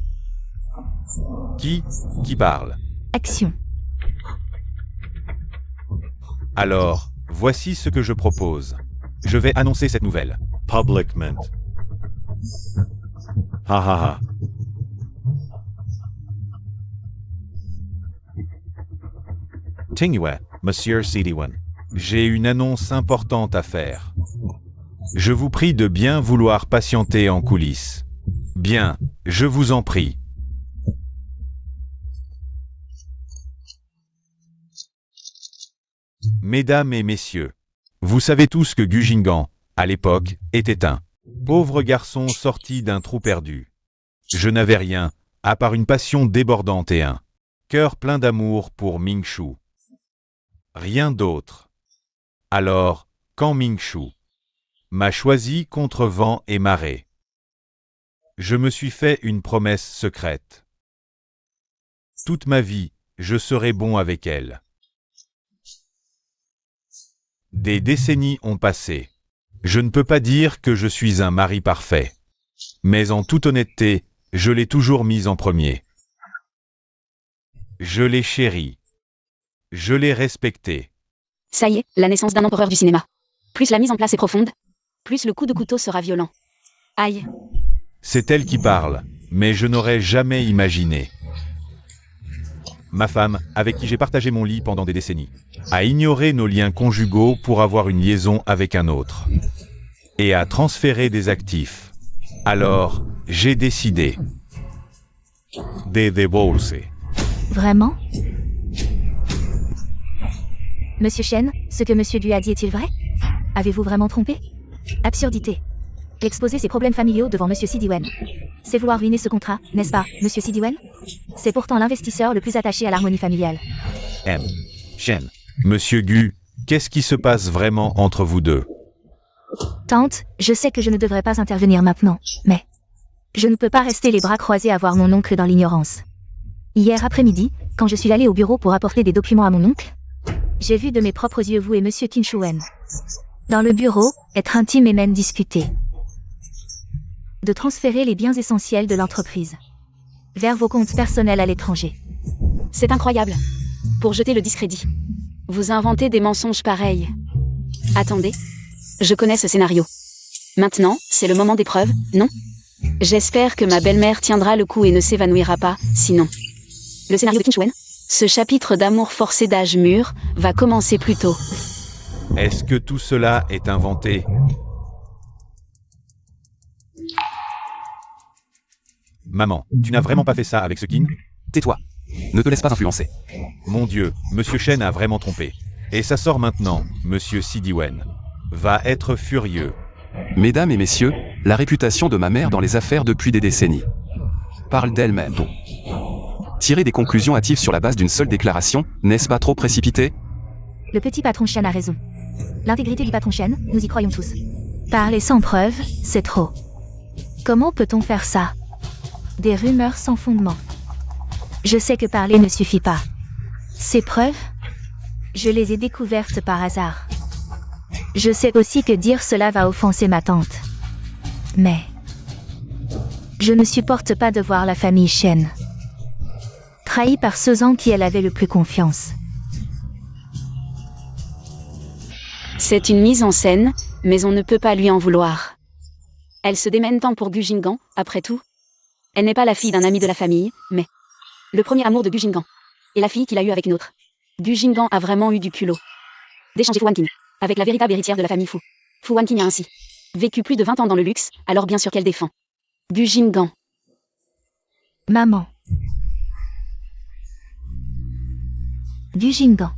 Qui parle? Action. Alors, voici ce que je propose. Je vais annoncer cette nouvelle. Publicment. Ha ha ha. Tingua, Monsieur Sidiwen. J'ai une annonce importante à faire. Je vous prie de bien vouloir patienter en coulisses. Bien, je vous en prie. Mesdames et messieurs, vous savez tous que Gujingan, à l'époque, était un pauvre garçon sorti d'un trou perdu. Je n'avais rien, à part une passion débordante et un cœur plein d'amour pour Mingshu. Rien d'autre. Alors, quand Mingshu m'a choisi contre vent et marée, je me suis fait une promesse secrète. Toute ma vie, je serai bon avec elle. Des décennies ont passé. Je ne peux pas dire que je suis un mari parfait. Mais en toute honnêteté, je l'ai toujours mise en premier. Je l'ai chérie. Je l'ai respectée. Ça y est, la naissance d'un empereur du cinéma. Plus la mise en place est profonde, plus le coup de couteau sera violent. Aïe. C'est elle qui parle, mais je n'aurais jamais imaginé. Ma femme, avec qui j'ai partagé mon lit pendant des décennies, a ignoré nos liens conjugaux pour avoir une liaison avec un autre. Et a transféré des actifs. Alors, j'ai décidé de divorcer. Vraiment? Monsieur Chen, ce que Monsieur Gu a dit est-il vrai? Avez-vous vraiment trompé? Absurdité. Exposer ses problèmes familiaux devant Monsieur Sidiwen. C'est vouloir ruiner ce contrat, n'est-ce pas, Monsieur Sidiwen? C'est pourtant l'investisseur le plus attaché à l'harmonie familiale. Chen. Monsieur Gu, qu'est-ce qui se passe vraiment entre vous deux? Tante, je sais que je ne devrais pas intervenir maintenant, mais je ne peux pas rester les bras croisés à voir mon oncle dans l'ignorance. Hier après-midi, quand je suis allée au bureau pour apporter des documents à mon oncle, j'ai vu de mes propres yeux vous et Monsieur Tinchuen dans le bureau, être intime et même discuter. De transférer les biens essentiels de l'entreprise vers vos comptes personnels à l'étranger. C'est incroyable. Pour jeter le discrédit. Vous inventez des mensonges pareils. Attendez. Je connais ce scénario. Maintenant, c'est le moment des preuves, non? J'espère que ma belle-mère tiendra le coup et ne s'évanouira pas, sinon. Le scénario de Tinchuen? Ce chapitre d'amour forcé d'âge mûr va commencer plus tôt. Est-ce que tout cela est inventé? Maman, tu n'as vraiment pas fait ça avec ce kin? Tais-toi. Ne te laisse pas influencer. Mon Dieu, Monsieur Chen a vraiment trompé. Et ça sort maintenant, Monsieur Sidiwen va être furieux. Mesdames et messieurs, la réputation de ma mère dans les affaires depuis des décennies parle d'elle-même. Tirer des conclusions hâtives sur la base d'une seule déclaration, n'est-ce pas trop précipité? Le petit patron Chen a raison. L'intégrité du patron Chen, nous y croyons tous. Parler sans preuve, c'est trop. Comment peut-on faire ça? Des rumeurs sans fondement. Je sais que parler ne suffit pas. Ces preuves, je les ai découvertes par hasard. Je sais aussi que dire cela va offenser ma tante. Mais je ne supporte pas de voir la famille Chen trahie par ceux en qui elle avait le plus confiance. C'est une mise en scène, mais on ne peut pas lui en vouloir. Elle se démène tant pour Gujingan, après tout. Elle n'est pas la fille d'un ami de la famille, mais le premier amour de Gujingan. Et la fille qu'il a eue avec une autre. Gujingan a vraiment eu du culot d'échanger Fu Wanqing avec la véritable héritière de la famille Fu. Fu Wanqing a ainsi vécu plus de 20 ans dans le luxe, alors bien sûr qu'elle défend Gujingan. Maman. Gujingan.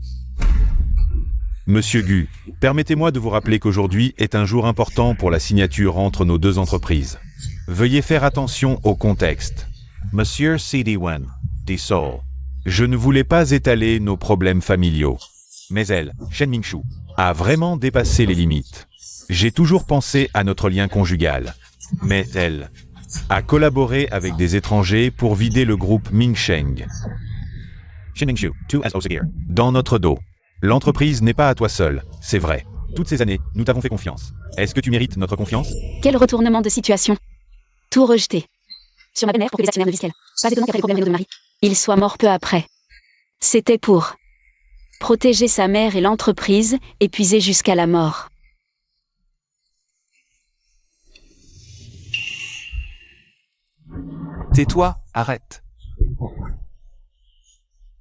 Monsieur Gu, permettez-moi de vous rappeler qu'aujourd'hui est un jour important pour la signature entre nos deux entreprises. Veuillez faire attention au contexte. Monsieur Sidiwen, dit Seoul. Je ne voulais pas étaler nos problèmes familiaux. Mais elle, Shen Mingshu, a vraiment dépassé les limites. J'ai toujours pensé à notre lien conjugal. Mais elle a collaboré avec des étrangers pour vider le groupe Mingsheng. Shen Mingshu, dans notre dos. L'entreprise n'est pas à toi seul, c'est vrai. Toutes ces années, nous t'avons fait confiance. Est-ce que tu mérites notre confiance? Quel retournement de situation. Tout rejeté. Sur ma belle-mère pour que les actionnaires ne visent qu'elle. Pas étonnant qu'après les problèmes rénaux de mari, il soit mort peu après. C'était pour protéger sa mère et l'entreprise, épuisée jusqu'à la mort. Tais-toi, arrête.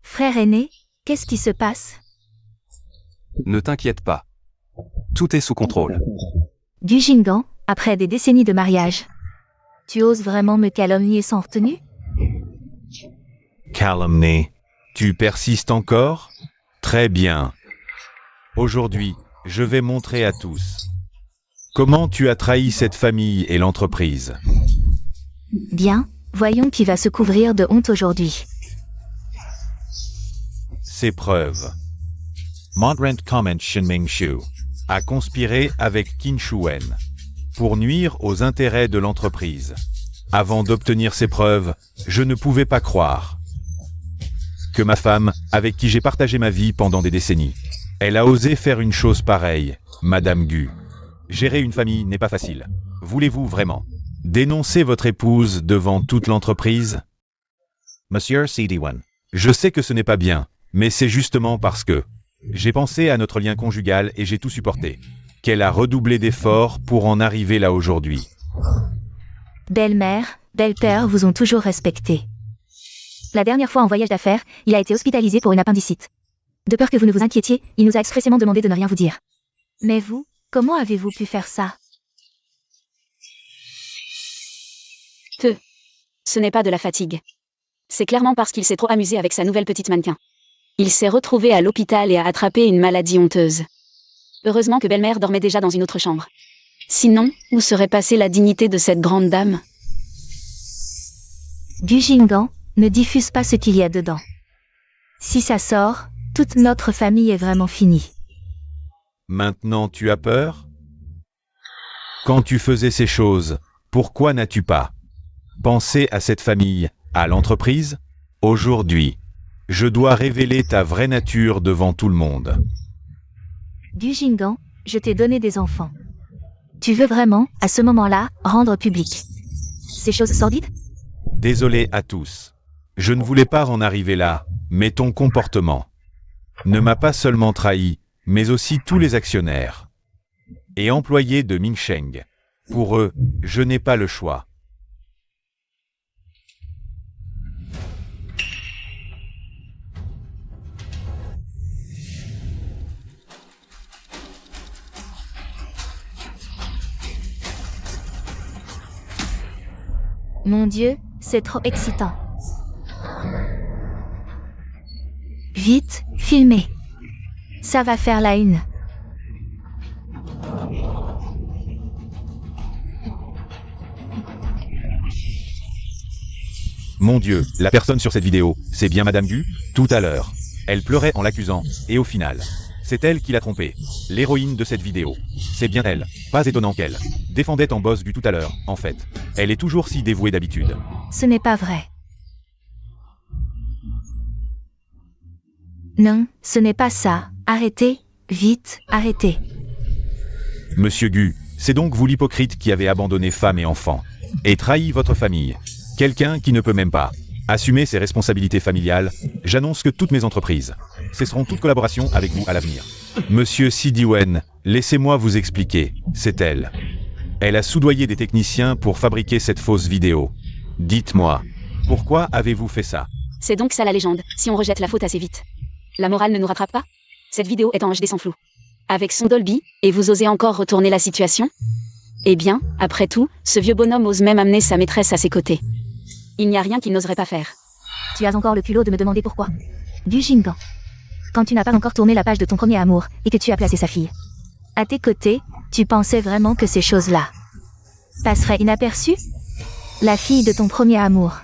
Frère aîné, qu'est-ce qui se passe? Ne t'inquiète pas. Tout est sous contrôle. Du Jingan, après des décennies de mariage. Tu oses vraiment me calomnier sans retenue? Calomnie. Tu persistes encore? Très bien. Aujourd'hui, je vais montrer à tous comment tu as trahi cette famille et l'entreprise. Bien, voyons qui va se couvrir de honte aujourd'hui. Ces preuves. Montrent comment Shin Ming-shu a conspiré avec Qin Shuwen pour nuire aux intérêts de l'entreprise. Avant d'obtenir ces preuves, je ne pouvais pas croire que ma femme, avec qui j'ai partagé ma vie pendant des décennies, elle a osé faire une chose pareille, Madame Gu. Gérer une famille n'est pas facile. Voulez-vous vraiment dénoncer votre épouse devant toute l'entreprise? Monsieur CD1. Je sais que ce n'est pas bien, mais c'est justement parce que j'ai pensé à notre lien conjugal et j'ai tout supporté, qu'elle a redoublé d'efforts pour en arriver là aujourd'hui. Belle-mère, belle-père vous ont toujours respecté. La dernière fois en voyage d'affaires, il a été hospitalisé pour une appendicite. De peur que vous ne vous inquiétiez, il nous a expressément demandé de ne rien vous dire. Mais vous, comment avez-vous pu faire ça? Ce n'est pas de la fatigue. C'est clairement parce qu'il s'est trop amusé avec sa nouvelle petite mannequin. Il s'est retrouvé à l'hôpital et a attrapé une maladie honteuse. Heureusement que belle-mère dormait déjà dans une autre chambre. Sinon, où serait passée la dignité de cette grande dame? Du Jingan, ne diffuse pas ce qu'il y a dedans. Si ça sort, toute notre famille est vraiment finie. Maintenant tu as peur? Quand tu faisais ces choses, pourquoi n'as-tu pas pensé à cette famille, à l'entreprise? Aujourd'hui, je dois révéler ta vraie nature devant tout le monde. Du Jingan, je t'ai donné des enfants. Tu veux vraiment, à ce moment-là, rendre public ces choses sordides? Désolé à tous. Je ne voulais pas en arriver là, mais ton comportement ne m'a pas seulement trahi, mais aussi tous les actionnaires et employés de Mingsheng. Pour eux, je n'ai pas le choix. Mon Dieu, c'est trop excitant. Vite, filmez. Ça va faire la une. Mon Dieu, la personne sur cette vidéo, c'est bien Madame Gu? Tout à l'heure, elle pleurait en l'accusant, et au final, c'est elle qui l'a trompé. L'héroïne de cette vidéo, c'est bien elle. Pas étonnant qu'elle défendait en boss Gu tout à l'heure, en fait. Elle est toujours si dévouée d'habitude. Ce n'est pas vrai. Non, ce n'est pas ça. Arrêtez, vite, arrêtez. Monsieur Gu, c'est donc vous l'hypocrite qui avez abandonné femme et enfants, et trahi votre famille. Quelqu'un qui ne peut même pas assumer ses responsabilités familiales. J'annonce que toutes mes entreprises cesseront toute collaboration avec vous à l'avenir. Monsieur Sidiwen, laissez-moi vous expliquer, c'est elle. Elle a soudoyé des techniciens pour fabriquer cette fausse vidéo. Dites-moi, pourquoi avez-vous fait ça? C'est donc ça la légende, si on rejette la faute assez vite. La morale ne nous rattrape pas? Cette vidéo est en HD sans flou. Avec son Dolby, et vous osez encore retourner la situation? Eh bien, après tout, ce vieux bonhomme ose même amener sa maîtresse à ses côtés. Il n'y a rien qu'il n'oserait pas faire. Tu as encore le culot de me demander pourquoi. Du Jingan. Quand tu n'as pas encore tourné la page de ton premier amour, et que tu as placé sa fille à tes côtés, tu pensais vraiment que ces choses-là passeraient inaperçues? La fille de ton premier amour.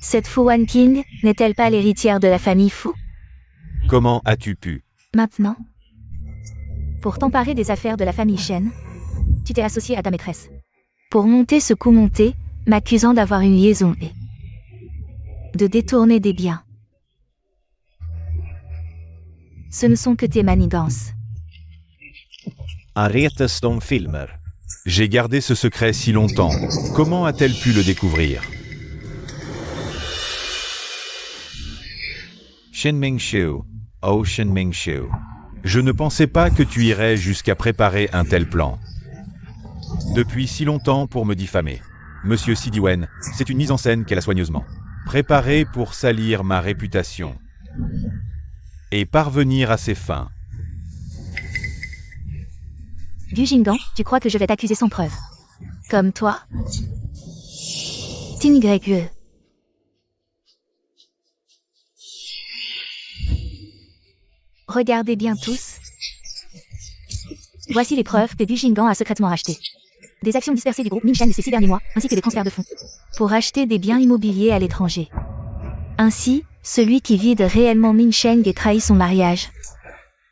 Cette Fu Wanqing, n'est-elle pas l'héritière de la famille Fu? Comment as-tu pu? Maintenant, pour t'emparer des affaires de la famille Shen, tu t'es associé à ta maîtresse. Pour monter ce coup monté, m'accusant d'avoir une liaison et de détourner des biens. Ce ne sont que tes manigances. Aretes de filmer. J'ai gardé ce secret si longtemps. Comment a-t-elle pu le découvrir? Shin Ming-shu, Ocean Mingshu. Je ne pensais pas que tu irais jusqu'à préparer un tel plan. Depuis si longtemps pour me diffamer. Monsieur Sidiwen, c'est une mise en scène qu'elle a soigneusement préparée pour salir ma réputation et parvenir à ses fins. Gu Jinggan, tu crois que je vais t'accuser sans preuve? Comme toi? Tin Yue. Regardez bien tous. Voici les preuves que Gu Jinggan a secrètement rachetées. Des actions dispersées du groupe Minsheng ces 6 derniers mois, ainsi que des transferts de fonds. Pour acheter des biens immobiliers à l'étranger. Ainsi, celui qui vide réellement Minsheng et trahit son mariage.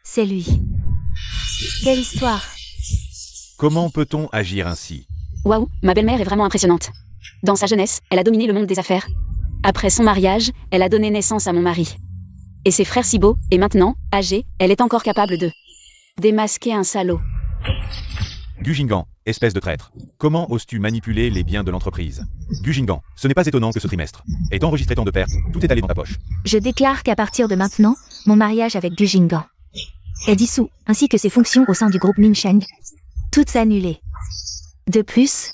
C'est lui. Quelle histoire! Comment peut-on agir ainsi? Waouh, ma belle-mère est vraiment impressionnante. Dans sa jeunesse, elle a dominé le monde des affaires. Après son mariage, elle a donné naissance à mon mari. Et ses frères si beaux, et maintenant, âgée, elle est encore capable de démasquer un salaud. Gu Jinggan, espèce de traître. Comment oses-tu manipuler les biens de l'entreprise? Gu Jinggan, ce n'est pas étonnant que ce trimestre ait enregistré tant de pertes, tout est allé dans ta poche. Je déclare qu'à partir de maintenant, mon mariage avec Gu Jinggan est dissous, ainsi que ses fonctions au sein du groupe Minsheng. Toutes annulées. De plus,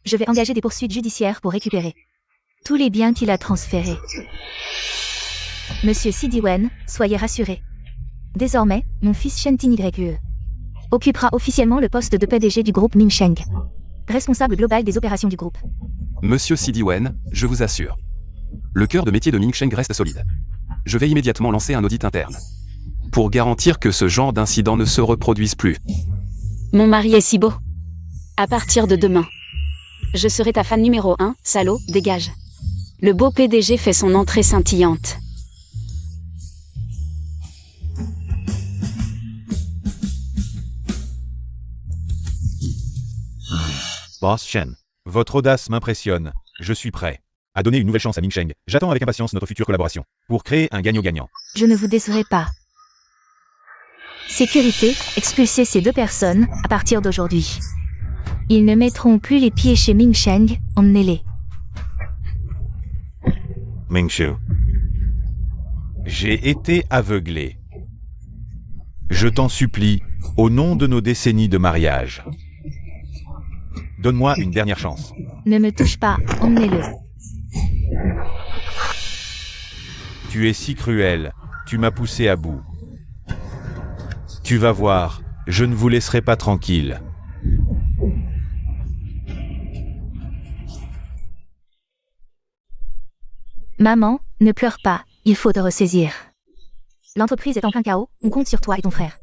je vais engager des poursuites judiciaires pour récupérer tous les biens qu'il a transférés. Monsieur Sidiwen, soyez rassuré. Désormais, mon fils Shen Tin Yue occupera officiellement le poste de PDG du groupe Minsheng, responsable global des opérations du groupe. Monsieur Sidiwen, je vous assure. Le cœur de métier de Minsheng reste solide. Je vais immédiatement lancer un audit interne. Pour garantir que ce genre d'incident ne se reproduise plus. Mon mari est si beau. À partir de demain, je serai ta fan numéro 1, salaud, dégage. Le beau PDG fait son entrée scintillante. Boss Shen, votre audace m'impressionne. Je suis prêt à donner une nouvelle chance à Minsheng. J'attends avec impatience notre future collaboration pour créer un gagnant-gagnant. Je ne vous décerai pas. Sécurité, expulsez ces 2 personnes à partir d'aujourd'hui. Ils ne mettront plus les pieds chez Minsheng, emmenez-les. Mingshu. J'ai été aveuglé. Je t'en supplie, au nom de nos décennies de mariage. Donne-moi une dernière chance. Ne me touche pas, emmenez-le. Tu es si cruel, tu m'as poussé à bout. Tu vas voir, je ne vous laisserai pas tranquille. Maman, ne pleure pas, il faut te ressaisir. L'entreprise est en plein chaos, on compte sur toi et ton frère.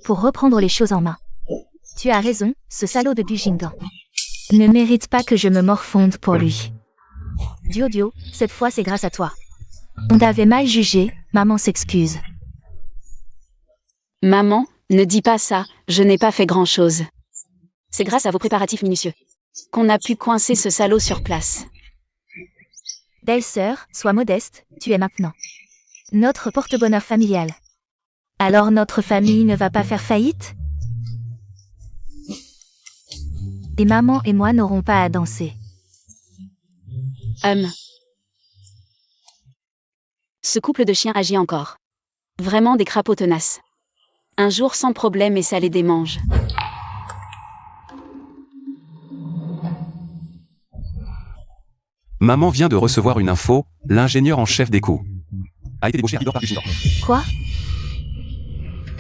Pour reprendre les choses en main. Tu as raison, ce salaud de Gu Jinggan ne mérite pas que je me morfonde pour lui. Duo, cette fois c'est grâce à toi. On t'avait mal jugé, maman s'excuse. Maman, ne dis pas ça, je n'ai pas fait grand-chose. C'est grâce à vos préparatifs minutieux qu'on a pu coincer ce salaud sur place. Belle-sœur, sois modeste, tu es maintenant notre porte-bonheur familial. Alors notre famille ne va pas faire faillite? Et maman et moi n'aurons pas à danser. Ce couple de chiens agit encore. Vraiment des crapauds tenaces. Un jour sans problème et ça les démange. Maman vient de recevoir une info, l'ingénieur en chef des coûts a été débauché à Ridor par Gu Jinggan. Quoi?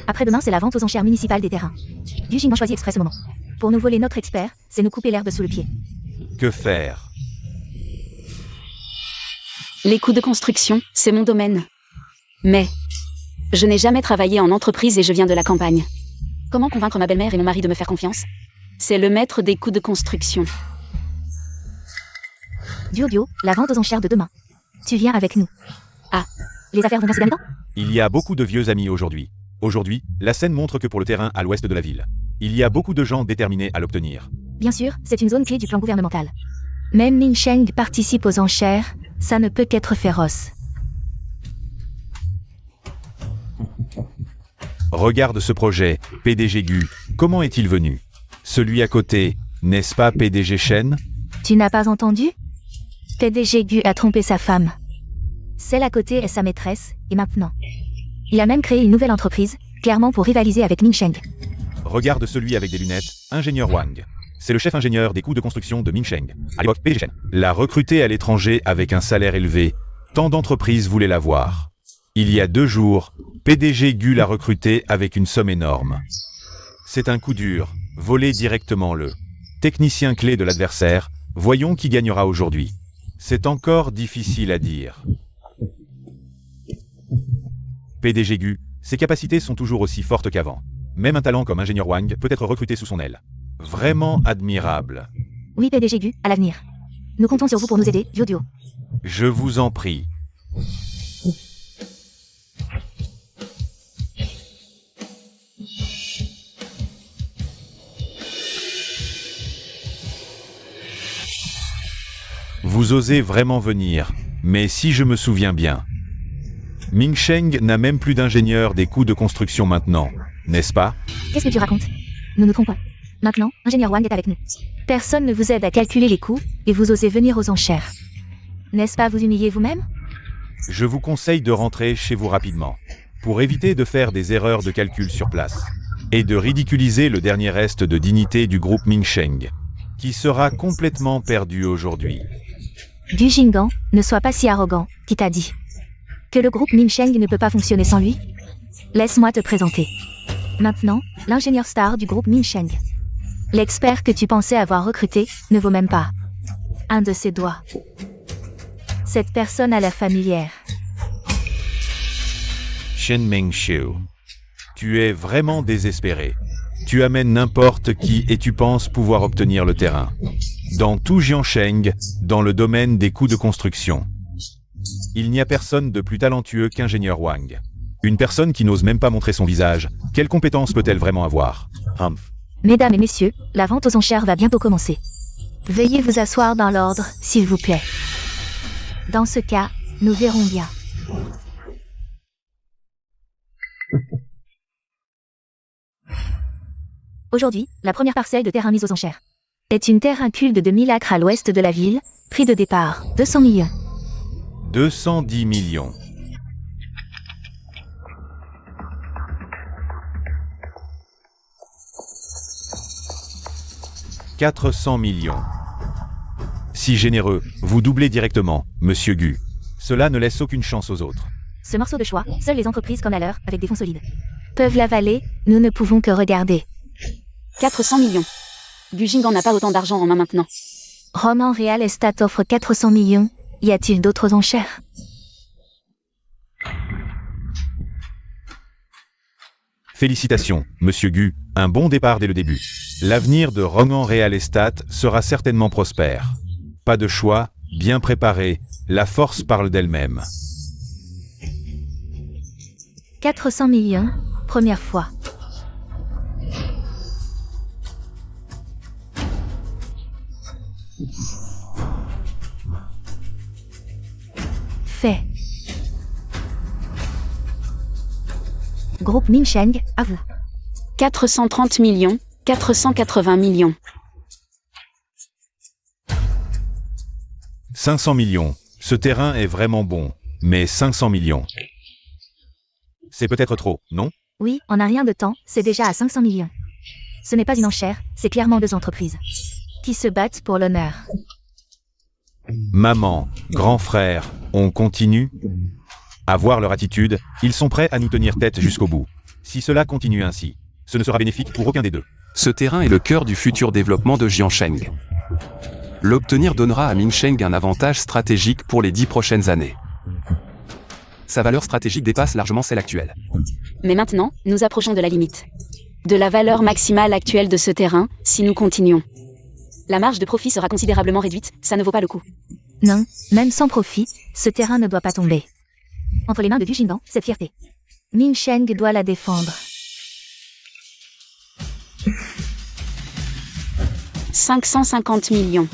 Après-demain, c'est la vente aux enchères municipales des terrains. Gu Jinggan choisit exprès ce moment. Pour nous voler notre expert, c'est nous couper l'herbe sous le pied. Que faire? Les coûts de construction, c'est mon domaine. Mais je n'ai jamais travaillé en entreprise et je viens de la campagne. Comment convaincre ma belle-mère et mon mari de me faire confiance? C'est le maître des coûts de construction. Duo, la vente aux enchères de demain. Tu viens avec nous. Ah. Les affaires vont bien ces derniers temps? Il y a beaucoup de vieux amis aujourd'hui. Aujourd'hui, la scène montre que pour le terrain à l'ouest de la ville, il y a beaucoup de gens déterminés à l'obtenir. Bien sûr, c'est une zone clé du plan gouvernemental. Même Minsheng participe aux enchères, ça ne peut qu'être féroce. Regarde ce projet, PDG Gu, comment est-il venu? Celui à côté, n'est-ce pas PDG Shen? Tu n'as pas entendu? PDG Gu a trompé sa femme. Celle à côté est sa maîtresse, et maintenant Il a même créé une nouvelle entreprise, clairement pour rivaliser avec Mingsheng. Regarde celui avec des lunettes, ingénieur Wang. C'est le chef ingénieur des coûts de construction de Mingsheng. À l'époque, PDG Shen l'a recruté à l'étranger avec un salaire élevé. Tant d'entreprises voulaient l'avoir. Il y a 2 jours, PDG Gu l'a recruté avec une somme énorme. C'est un coup dur, voler directement le technicien clé de l'adversaire. Voyons qui gagnera aujourd'hui. C'est encore difficile à dire. PDG Gu, ses capacités sont toujours aussi fortes qu'avant. Même un talent comme ingénieur Wang peut être recruté sous son aile. Vraiment admirable. Oui, PDG Gu, à l'avenir. Nous comptons sur vous pour nous aider, Duo. Je vous en prie. Vous osez vraiment venir, mais si je me souviens bien, Mingsheng n'a même plus d'ingénieur des coûts de construction maintenant, n'est-ce pas? Qu'est-ce que tu racontes? Nous nous trompons. Maintenant, ingénieur Wang est avec nous. Personne ne vous aide à calculer les coûts, et vous osez venir aux enchères. N'est-ce pas vous humilier vous-même? Je vous conseille de rentrer chez vous rapidement, pour éviter de faire des erreurs de calcul sur place, et de ridiculiser le dernier reste de dignité du groupe Mingsheng, qui sera complètement perdu aujourd'hui. Du Jinggan, ne sois pas si arrogant, qui t'a dit que le groupe Mingsheng ne peut pas fonctionner sans lui? Laisse-moi te présenter. Maintenant, l'ingénieur star du groupe Mingsheng. L'expert que tu pensais avoir recruté ne vaut même pas un de ses doigts. Cette personne a l'air familière. Shen Mengshu, tu es vraiment désespéré. Tu amènes n'importe qui et tu penses pouvoir obtenir le terrain. Dans tout Jiangsheng, dans le domaine des coûts de construction. Il n'y a personne de plus talentueux qu'ingénieur Wang. Une personne qui n'ose même pas montrer son visage, quelles compétences peut-elle vraiment avoir? Mesdames et messieurs, la vente aux enchères va bientôt commencer. Veuillez vous asseoir dans l'ordre, s'il vous plaît. Dans ce cas, nous verrons bien. Aujourd'hui, la première parcelle de terrain mise aux enchères est une terre incule de 2000 acres à l'ouest de la ville. Prix de départ, 200 millions. 210 millions. « 400 millions. Si généreux, vous doublez directement, Monsieur Gu. Cela ne laisse aucune chance aux autres. Ce morceau de choix, seules les entreprises comme la leur, avec des fonds solides, peuvent l'avaler, nous ne pouvons que regarder. 400 millions. Du Jinggan n'a pas autant d'argent en main maintenant. Roman Real Estate offre 400 millions. Y a-t-il d'autres enchères? Félicitations, Monsieur Gu, un bon départ dès le début. L'avenir de Roman Real Estate sera certainement prospère. Pas de choix, bien préparé, la force parle d'elle-même. 400 millions, première fois. Fait. Groupe Mingsheng, à vous. 430 millions, 480 millions. 500 millions. Ce terrain est vraiment bon, mais 500 millions. C'est peut-être trop, non? Oui, en un rien de temps, c'est déjà à 500 millions. Ce n'est pas une enchère, c'est clairement 2 entreprises qui se battent pour l'honneur. Maman, grand frère, on continue? À voir leur attitude, ils sont prêts à nous tenir tête jusqu'au bout. Si cela continue ainsi, ce ne sera bénéfique pour aucun des deux. Ce terrain est le cœur du futur développement de Jiangsheng. L'obtenir donnera à Mingsheng un avantage stratégique pour les 10 prochaines années. Sa valeur stratégique dépasse largement celle actuelle. Mais maintenant, nous approchons de la limite. De la valeur maximale actuelle de ce terrain, si nous continuons. La marge de profit sera considérablement réduite, ça ne vaut pas le coup. Non, même sans profit, ce terrain ne doit pas tomber entre les mains de Du Jinggan, cette fierté. Mingsheng doit la défendre. 550 millions.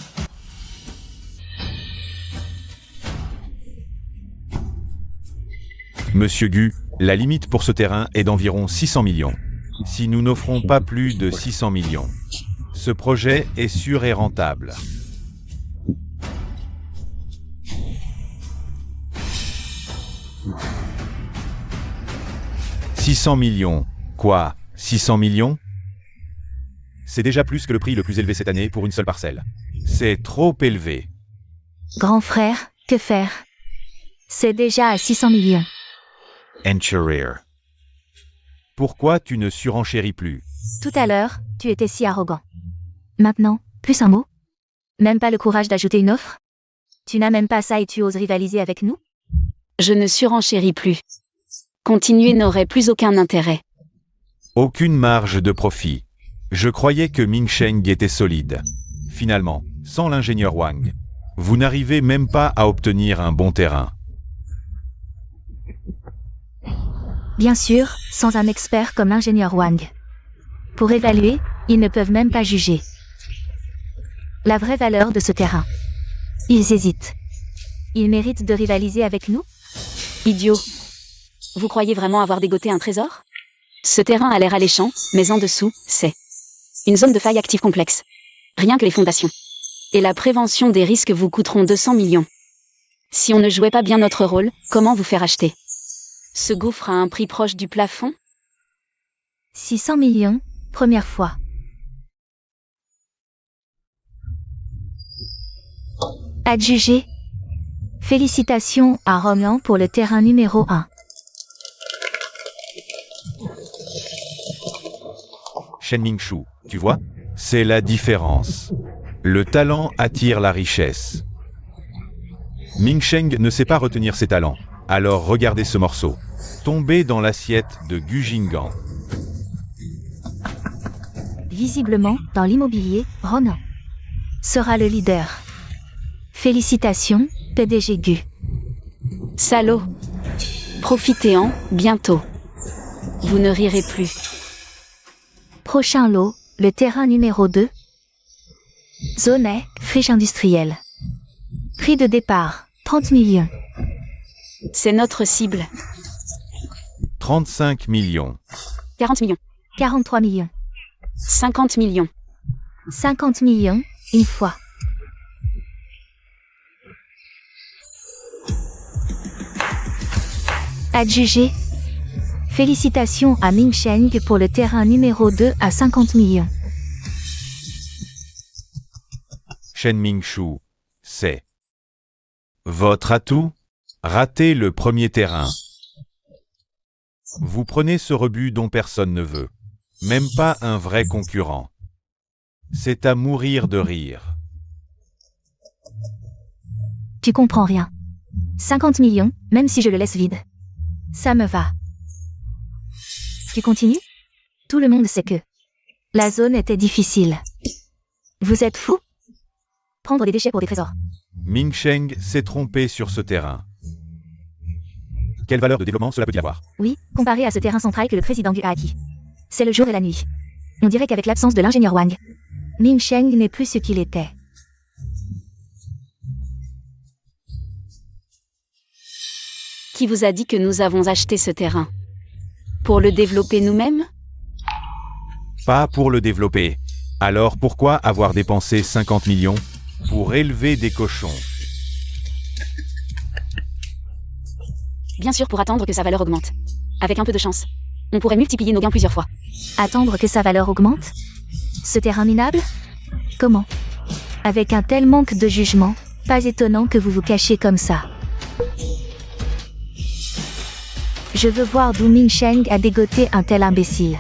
Monsieur Gu, la limite pour ce terrain est d'environ 600 millions. Si nous n'offrons pas plus de 600 millions, ce projet est sûr et rentable. 600 millions. Quoi? 600 millions? C'est déjà plus que le prix le plus élevé cette année pour une seule parcelle. C'est trop élevé. Grand frère, que faire? C'est déjà à 600 millions. Encherir. Pourquoi tu ne surenchéris plus? Tout à l'heure, tu étais si arrogant. Maintenant, plus un mot? Même pas le courage d'ajouter une offre? Tu n'as même pas ça et tu oses rivaliser avec nous? Je ne surenchéris plus. Continuer n'aurait plus aucun intérêt. Aucune marge de profit. Je croyais que Mingsheng était solide. Finalement, sans l'ingénieur Wang, vous n'arrivez même pas à obtenir un bon terrain. Bien sûr, sans un expert comme l'ingénieur Wang. Pour évaluer, ils ne peuvent même pas juger la vraie valeur de ce terrain. Ils hésitent. Ils méritent de rivaliser avec nous? Idiot. Vous croyez vraiment avoir dégoté un trésor? Ce terrain a l'air alléchant, mais en dessous, c'est une zone de faille active complexe. Rien que les fondations. Et la prévention des risques vous coûteront 200 millions. Si on ne jouait pas bien notre rôle, comment vous faire acheter? Ce gouffre a un prix proche du plafond? 600 millions, première fois. Adjugé. Félicitations à Roland pour le terrain numéro 1. Shen Mingshu, tu vois? C'est la différence. Le talent attire la richesse. Mingsheng ne sait pas retenir ses talents. Alors regardez ce morceau. Tombé dans l'assiette de Gu Jinggan. Visiblement, dans l'immobilier, Ronan sera le leader. Félicitations, PDG Gu. Salaud. Profitez-en, bientôt. Vous ne rirez plus. Prochain lot, le terrain numéro 2. Zone A, friche industrielle. Prix de départ, 30 millions. C'est notre cible. 35 millions. 40 millions. 43 millions. 50 millions. 50 millions, une fois. Adjugé. Félicitations à Mingsheng pour le terrain numéro 2 à 50 millions. Shen Mingshu, c'est votre atout? Ratez le premier terrain. Vous prenez ce rebut dont personne ne veut. Même pas un vrai concurrent. C'est à mourir de rire. Tu comprends rien. 50 millions, même si je le laisse vide. Ça me va. Tu continues? Tout le monde sait que la zone était difficile. Vous êtes fous? Prendre des déchets pour des trésors. Mingsheng s'est trompé sur ce terrain. Quelle valeur de développement cela peut y avoir? Oui, comparé à ce terrain central que le président Gu a acquis. C'est le jour et la nuit. On dirait qu'avec l'absence de l'ingénieur Wang, Mingsheng n'est plus ce qu'il était. Qui vous a dit que nous avons acheté ce terrain? Pour le développer nous-mêmes? Pas pour le développer. Alors pourquoi avoir dépensé 50 millions pour élever des cochons? Bien sûr, pour attendre que sa valeur augmente. Avec un peu de chance, on pourrait multiplier nos gains plusieurs fois. Attendre que sa valeur augmente? Ce terrain minable? Comment? Avec un tel manque de jugement, pas étonnant que vous vous cachiez comme ça. Je veux voir d'où Mingsheng a dégoté un tel imbécile.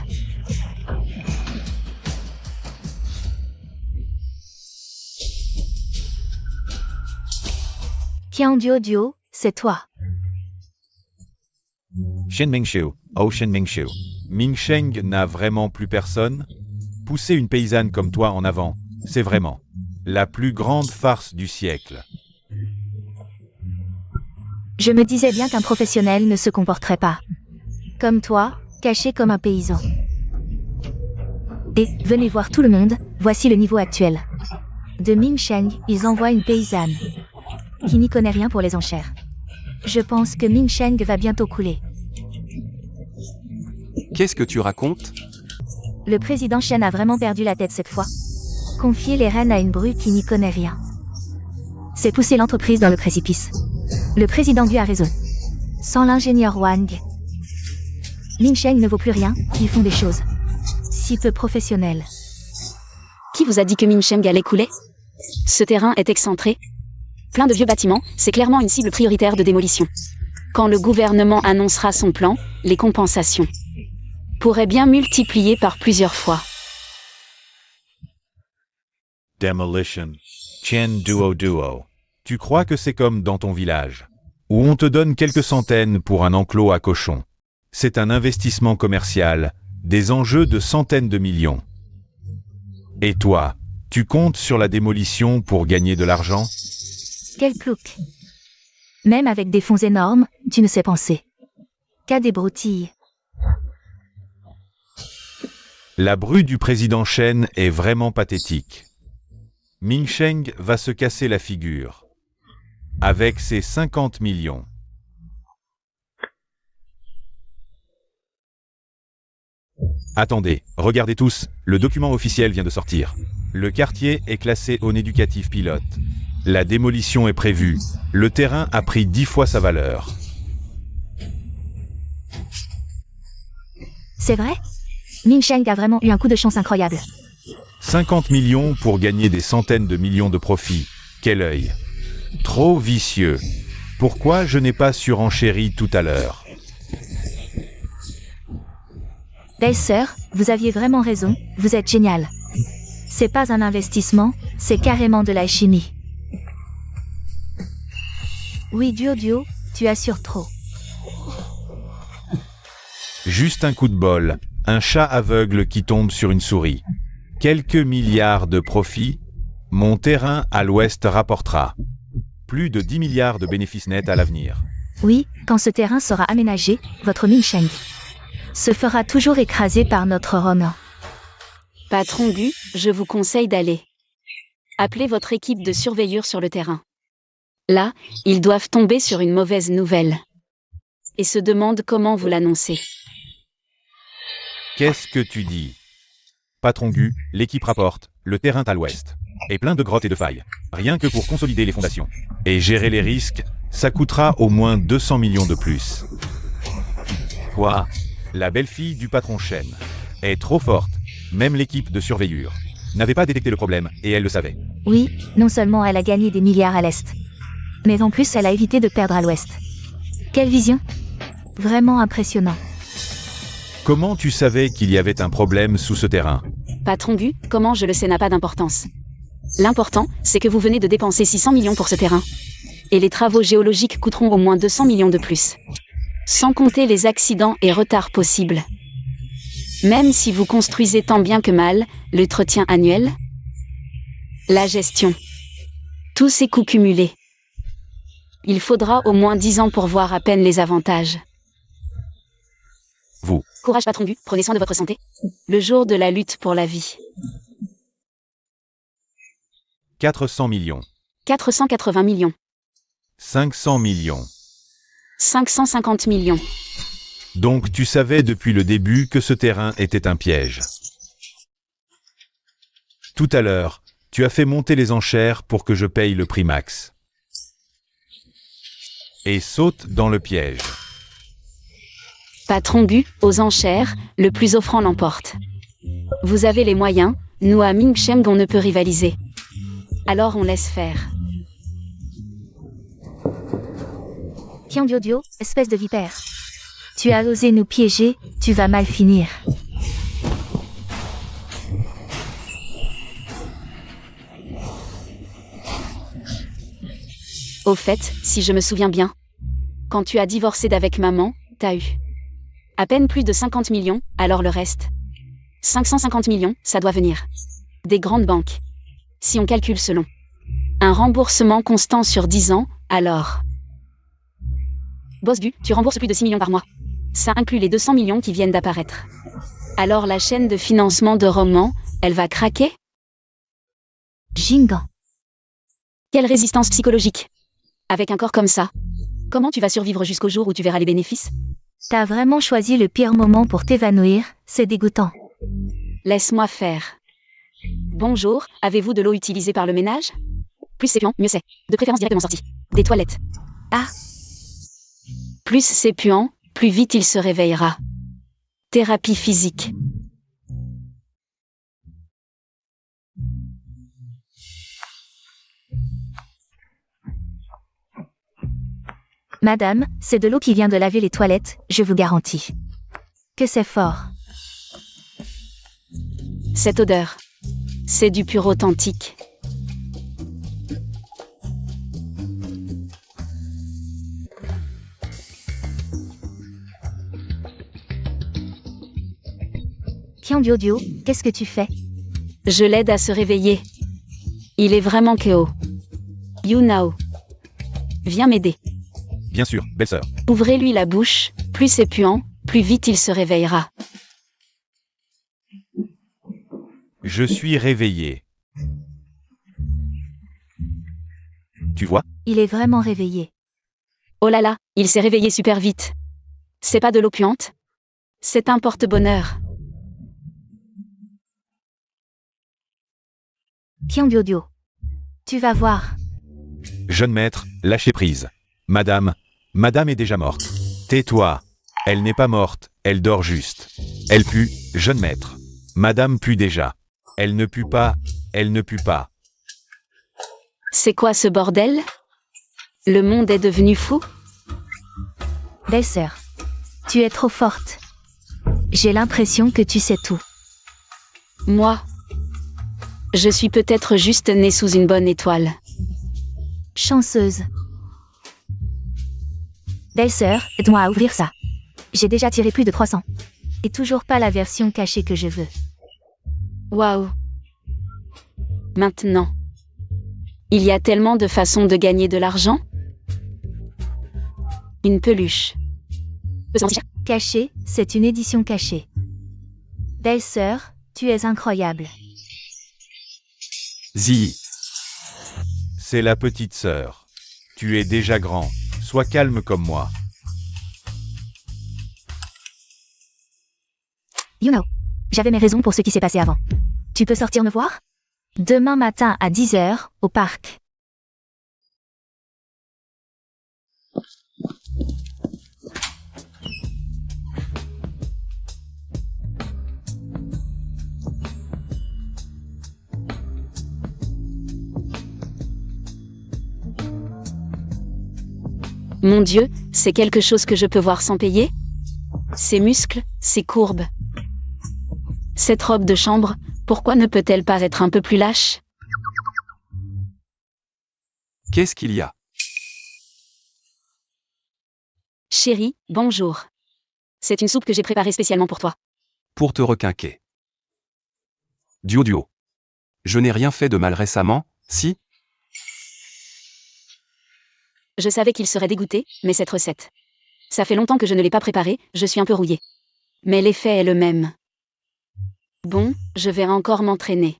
Qian Duo, c'est toi. Shen Mingshu, oh Shen Mingshu. Mingsheng n'a vraiment plus personne? Pousser une paysanne comme toi en avant, c'est vraiment la plus grande farce du siècle. Je me disais bien qu'un professionnel ne se comporterait pas comme toi, caché comme un paysan. Et, venez voir tout le monde, voici le niveau actuel. De Mingsheng, ils envoient une paysanne qui n'y connaît rien pour les enchères. Je pense que Mingsheng va bientôt couler. Qu'est-ce que tu racontes? Le président Shen a vraiment perdu la tête cette fois. Confier les rênes à une bru qui n'y connaît rien. C'est pousser l'entreprise dans le précipice. Le président Gu a raison. Sans l'ingénieur Wang, Ming Sheng ne vaut plus rien, ils font des choses si peu professionnelles. Qui vous a dit que Mingsheng allait couler? Ce terrain est excentré. Plein de vieux bâtiments, c'est clairement une cible prioritaire de démolition. Quand le gouvernement annoncera son plan, les compensations pourraient bien multiplier par plusieurs fois. Demolition. Chen Duo Duo. Tu crois que c'est comme dans ton village, où on te donne quelques centaines pour un enclos à cochons. C'est un investissement commercial, des enjeux de centaines de millions. Et toi, tu comptes sur la démolition pour gagner de l'argent? Quel plouc. Même avec des fonds énormes, tu ne sais penser qu'à des broutilles. La bru du président Chen est vraiment pathétique. Mingsheng va se casser la figure. Avec ses 50 millions. Attendez, regardez tous, le document officiel vient de sortir. Le quartier est classé en éducatif pilote. La démolition est prévue. Le terrain a pris 10 fois sa valeur. C'est vrai? Ming Sheng a vraiment eu un coup de chance incroyable. 50 millions pour gagner des centaines de millions de profits. Quel œil! Trop vicieux. Pourquoi je n'ai pas surenchéri tout à l'heure? Belle sœur, vous aviez vraiment raison, vous êtes génial. C'est pas un investissement, c'est carrément de la chimie. Oui, Duo, tu assures trop. Juste un coup de bol, un chat aveugle qui tombe sur une souris. Quelques milliards de profits, mon terrain à l'ouest rapportera. Plus de 10 milliards de bénéfices nets à l'avenir. Oui, quand ce terrain sera aménagé, votre Ming Sheng se fera toujours écraser par notre romain. Patron Gu, je vous conseille d'aller. Appelez votre équipe de surveilleurs sur le terrain. Là, ils doivent tomber sur une mauvaise nouvelle. Et se demandent comment vous l'annoncez. Qu'est-ce que tu dis? Patron Gu, l'équipe rapporte, le terrain à l'ouest. Et plein de grottes et de failles. Rien que pour consolider les fondations. Et gérer les risques, ça coûtera au moins 200 millions de plus. Quoi? La belle-fille du patron Chen est trop forte. Même l'équipe de surveilleurs n'avait pas détecté le problème, et elle le savait. Oui, non seulement elle a gagné des milliards à l'Est, mais en plus elle a évité de perdre à l'Ouest. Quelle vision! Vraiment impressionnant. Comment tu savais qu'il y avait un problème sous ce terrain? Patron Gu, comment je le sais n'a pas d'importance. L'important, c'est que vous venez de dépenser 600 millions pour ce terrain. Et les travaux géologiques coûteront au moins 200 millions de plus. Sans compter les accidents et retards possibles. Même si vous construisez tant bien que mal, l'entretien annuel, la gestion, tous ces coûts cumulés. Il faudra au moins 10 ans pour voir à peine les avantages. Vous. Courage patron Gu, prenez soin de votre santé. Le jour de la lutte pour la vie. 400 millions. 480 millions. 500 millions. 550 millions. Donc tu savais depuis le début que ce terrain était un piège. Tout à l'heure, tu as fait monter les enchères pour que je paye le prix max. Et saute dans le piège. Patron Gu, aux enchères, le plus offrant l'emporte. Vous avez les moyens, nous à Mingsheng on ne peut rivaliser. Alors on laisse faire. Tiens Duo, espèce de vipère. Tu as osé nous piéger, tu vas mal finir. Au fait, si je me souviens bien, quand tu as divorcé d'avec maman, t'as eu à peine plus de 50 millions, alors le reste. 550 millions, ça doit venir des grandes banques. Si on calcule selon un remboursement constant sur 10 ans, alors... Boss Gu, tu rembourses plus de 6 millions par mois. Ça inclut les 200 millions qui viennent d'apparaître. Alors la chaîne de financement de Roman, elle va craquer? Jingan. Quelle résistance psychologique! Avec un corps comme ça, comment tu vas survivre jusqu'au jour où tu verras les bénéfices? T'as vraiment choisi le pire moment pour t'évanouir, c'est dégoûtant. Laisse-moi faire. Bonjour, avez-vous de l'eau utilisée par le ménage? Plus c'est puant, mieux c'est. De préférence directement sortie des toilettes. Ah! Plus c'est puant, plus vite il se réveillera. Thérapie physique. Madame, c'est de l'eau qui vient de laver les toilettes, je vous garantis. Que c'est fort. Cette odeur. C'est du pur authentique. Kyangyo-dio, qu'est-ce que tu fais? Je l'aide à se réveiller. Il est vraiment KO. Yunao. Viens m'aider. Bien sûr, belle-sœur. Ouvrez-lui la bouche, plus c'est puant, plus vite il se réveillera. Je suis réveillé. Tu vois? Il est vraiment réveillé. Oh là là, il s'est réveillé super vite. C'est pas de l'eau puante? C'est un porte-bonheur. Kyangyo-dio. Tu vas voir. Jeune maître, lâchez prise. Madame est déjà morte. Tais-toi. Elle n'est pas morte, elle dort juste. Elle pue, jeune maître. Madame pue déjà. Elle ne pue pas, elle ne pue pas. C'est quoi ce bordel? Le monde est devenu fou? Belle-sœur. Tu es trop forte. J'ai l'impression que tu sais tout. Moi? Je suis peut-être juste née sous une bonne étoile. Chanceuse. Belle-sœur, aide-moi à ouvrir ça. J'ai déjà tiré plus de 300. Et toujours pas la version cachée que je veux. Waouh. Maintenant. Il y a tellement de façons de gagner de l'argent. Une peluche. Cachée, c'est une édition cachée. Belle-sœur, tu es incroyable. Zi. C'est la petite sœur. Tu es déjà grand. Sois calme comme moi. Yunao. J'avais mes raisons pour ce qui s'est passé avant. Tu peux sortir me voir? Demain matin à 10h, au parc. Mon Dieu, c'est quelque chose que je peux voir sans payer? Ses muscles, ses courbes. Cette robe de chambre, pourquoi ne peut-elle pas être un peu plus lâche? Qu'est-ce qu'il y a? Chérie, bonjour. C'est une soupe que j'ai préparée spécialement pour toi. Pour te requinquer. Duo. Je n'ai rien fait de mal récemment, si? Je savais qu'il serait dégoûté, mais cette recette. Ça fait longtemps que je ne l'ai pas préparée, je suis un peu rouillée. Mais l'effet est le même. Bon, je vais encore m'entraîner.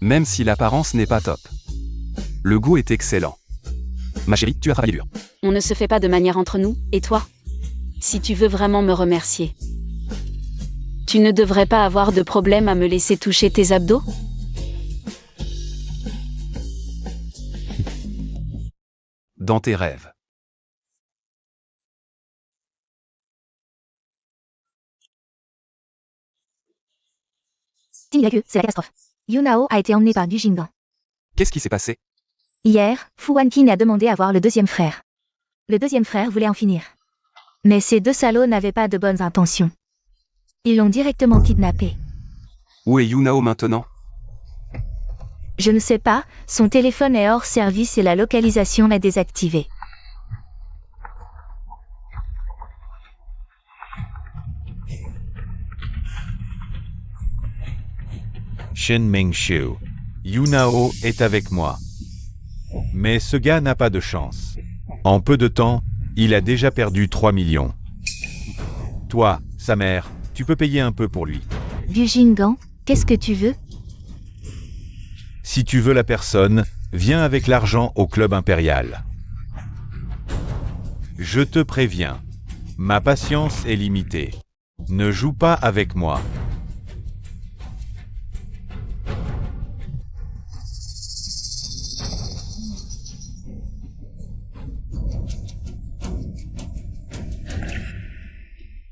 Même si l'apparence n'est pas top. Le goût est excellent. Ma chérie, tu as travaillé dur. On ne se fait pas de manière entre nous, et toi? Si tu veux vraiment me remercier. Tu ne devrais pas avoir de problème à me laisser toucher tes abdos? Dans tes rêves. C'est la catastrophe. Yunao a été emmené par Du Jingan. Qu'est-ce qui s'est passé? Hier, Fu Wanqing a demandé à voir le deuxième frère. Le deuxième frère voulait en finir. Mais ces deux salauds n'avaient pas de bonnes intentions. Ils l'ont directement kidnappé. Où est Yunao maintenant? Je ne sais pas, son téléphone est hors service et la localisation est désactivée. Shen Mengshu. Yunao est avec moi. Mais ce gars n'a pas de chance. En peu de temps, il a déjà perdu 3 millions. Toi, sa mère, tu peux payer un peu pour lui. Du Jingan, qu'est-ce que tu veux? Si tu veux la personne, viens avec l'argent au club impérial. Je te préviens, ma patience est limitée. Ne joue pas avec moi.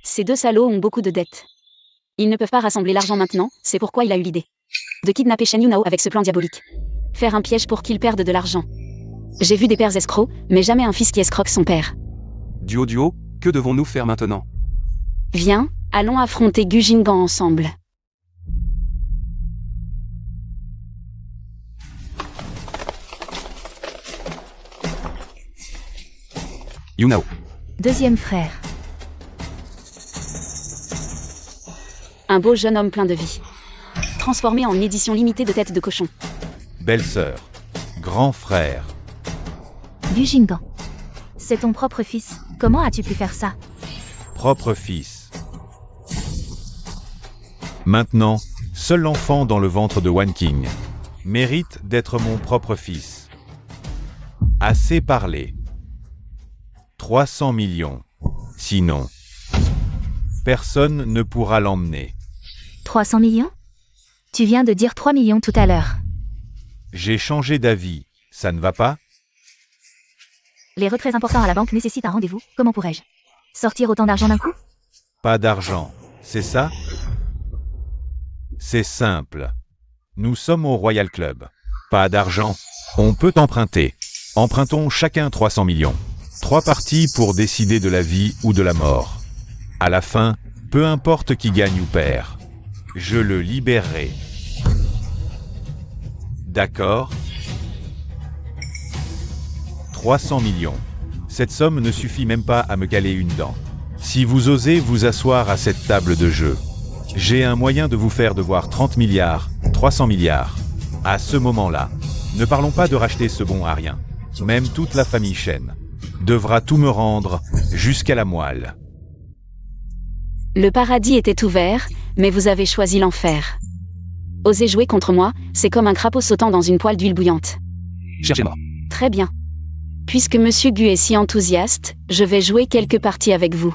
Ces deux salauds ont beaucoup de dettes. Ils ne peuvent pas rassembler l'argent maintenant, c'est pourquoi il a eu l'idée de kidnapper Shen Yunao avec ce plan diabolique. Faire un piège pour qu'il perde de l'argent. J'ai vu des pères escrocs, mais jamais un fils qui escroque son père. Duo, que devons-nous faire maintenant? Viens, allons affronter Gu Jingan ensemble. Yunao. Deuxième frère. Un beau jeune homme plein de vie. Transformé en édition limitée de tête de cochon. Belle-sœur. Grand frère. Gu Jingan. C'est ton propre fils. Comment as-tu pu faire ça? Propre fils. Maintenant, seul l'enfant dans le ventre de Wan King mérite d'être mon propre fils. Assez parlé. 300 millions. Sinon, personne ne pourra l'emmener. 300 millions? Tu viens de dire 3 millions tout à l'heure. J'ai changé d'avis. Ça ne va pas? Les retraits importants à la banque nécessitent un rendez-vous. Comment pourrais-je sortir autant d'argent d'un coup? Pas d'argent. C'est ça? C'est simple. Nous sommes au Royal Club. Pas d'argent. On peut emprunter. Empruntons chacun 300 millions. 3 parties pour décider de la vie ou de la mort. À la fin, peu importe qui gagne ou perd, je le libérerai. D'accord? 300 millions. Cette somme ne suffit même pas à me caler une dent. Si vous osez vous asseoir à cette table de jeu, j'ai un moyen de vous faire devoir 30 milliards, 300 milliards. À ce moment-là, ne parlons pas de racheter ce bon à rien. Même toute la famille Shen devra tout me rendre, jusqu'à la moelle. Le paradis était ouvert, mais vous avez choisi l'enfer. Oser jouer contre moi, c'est comme un crapaud sautant dans une poêle d'huile bouillante. Cherchez-moi. Très bien. Puisque Monsieur Gu est si enthousiaste, je vais jouer quelques parties avec vous.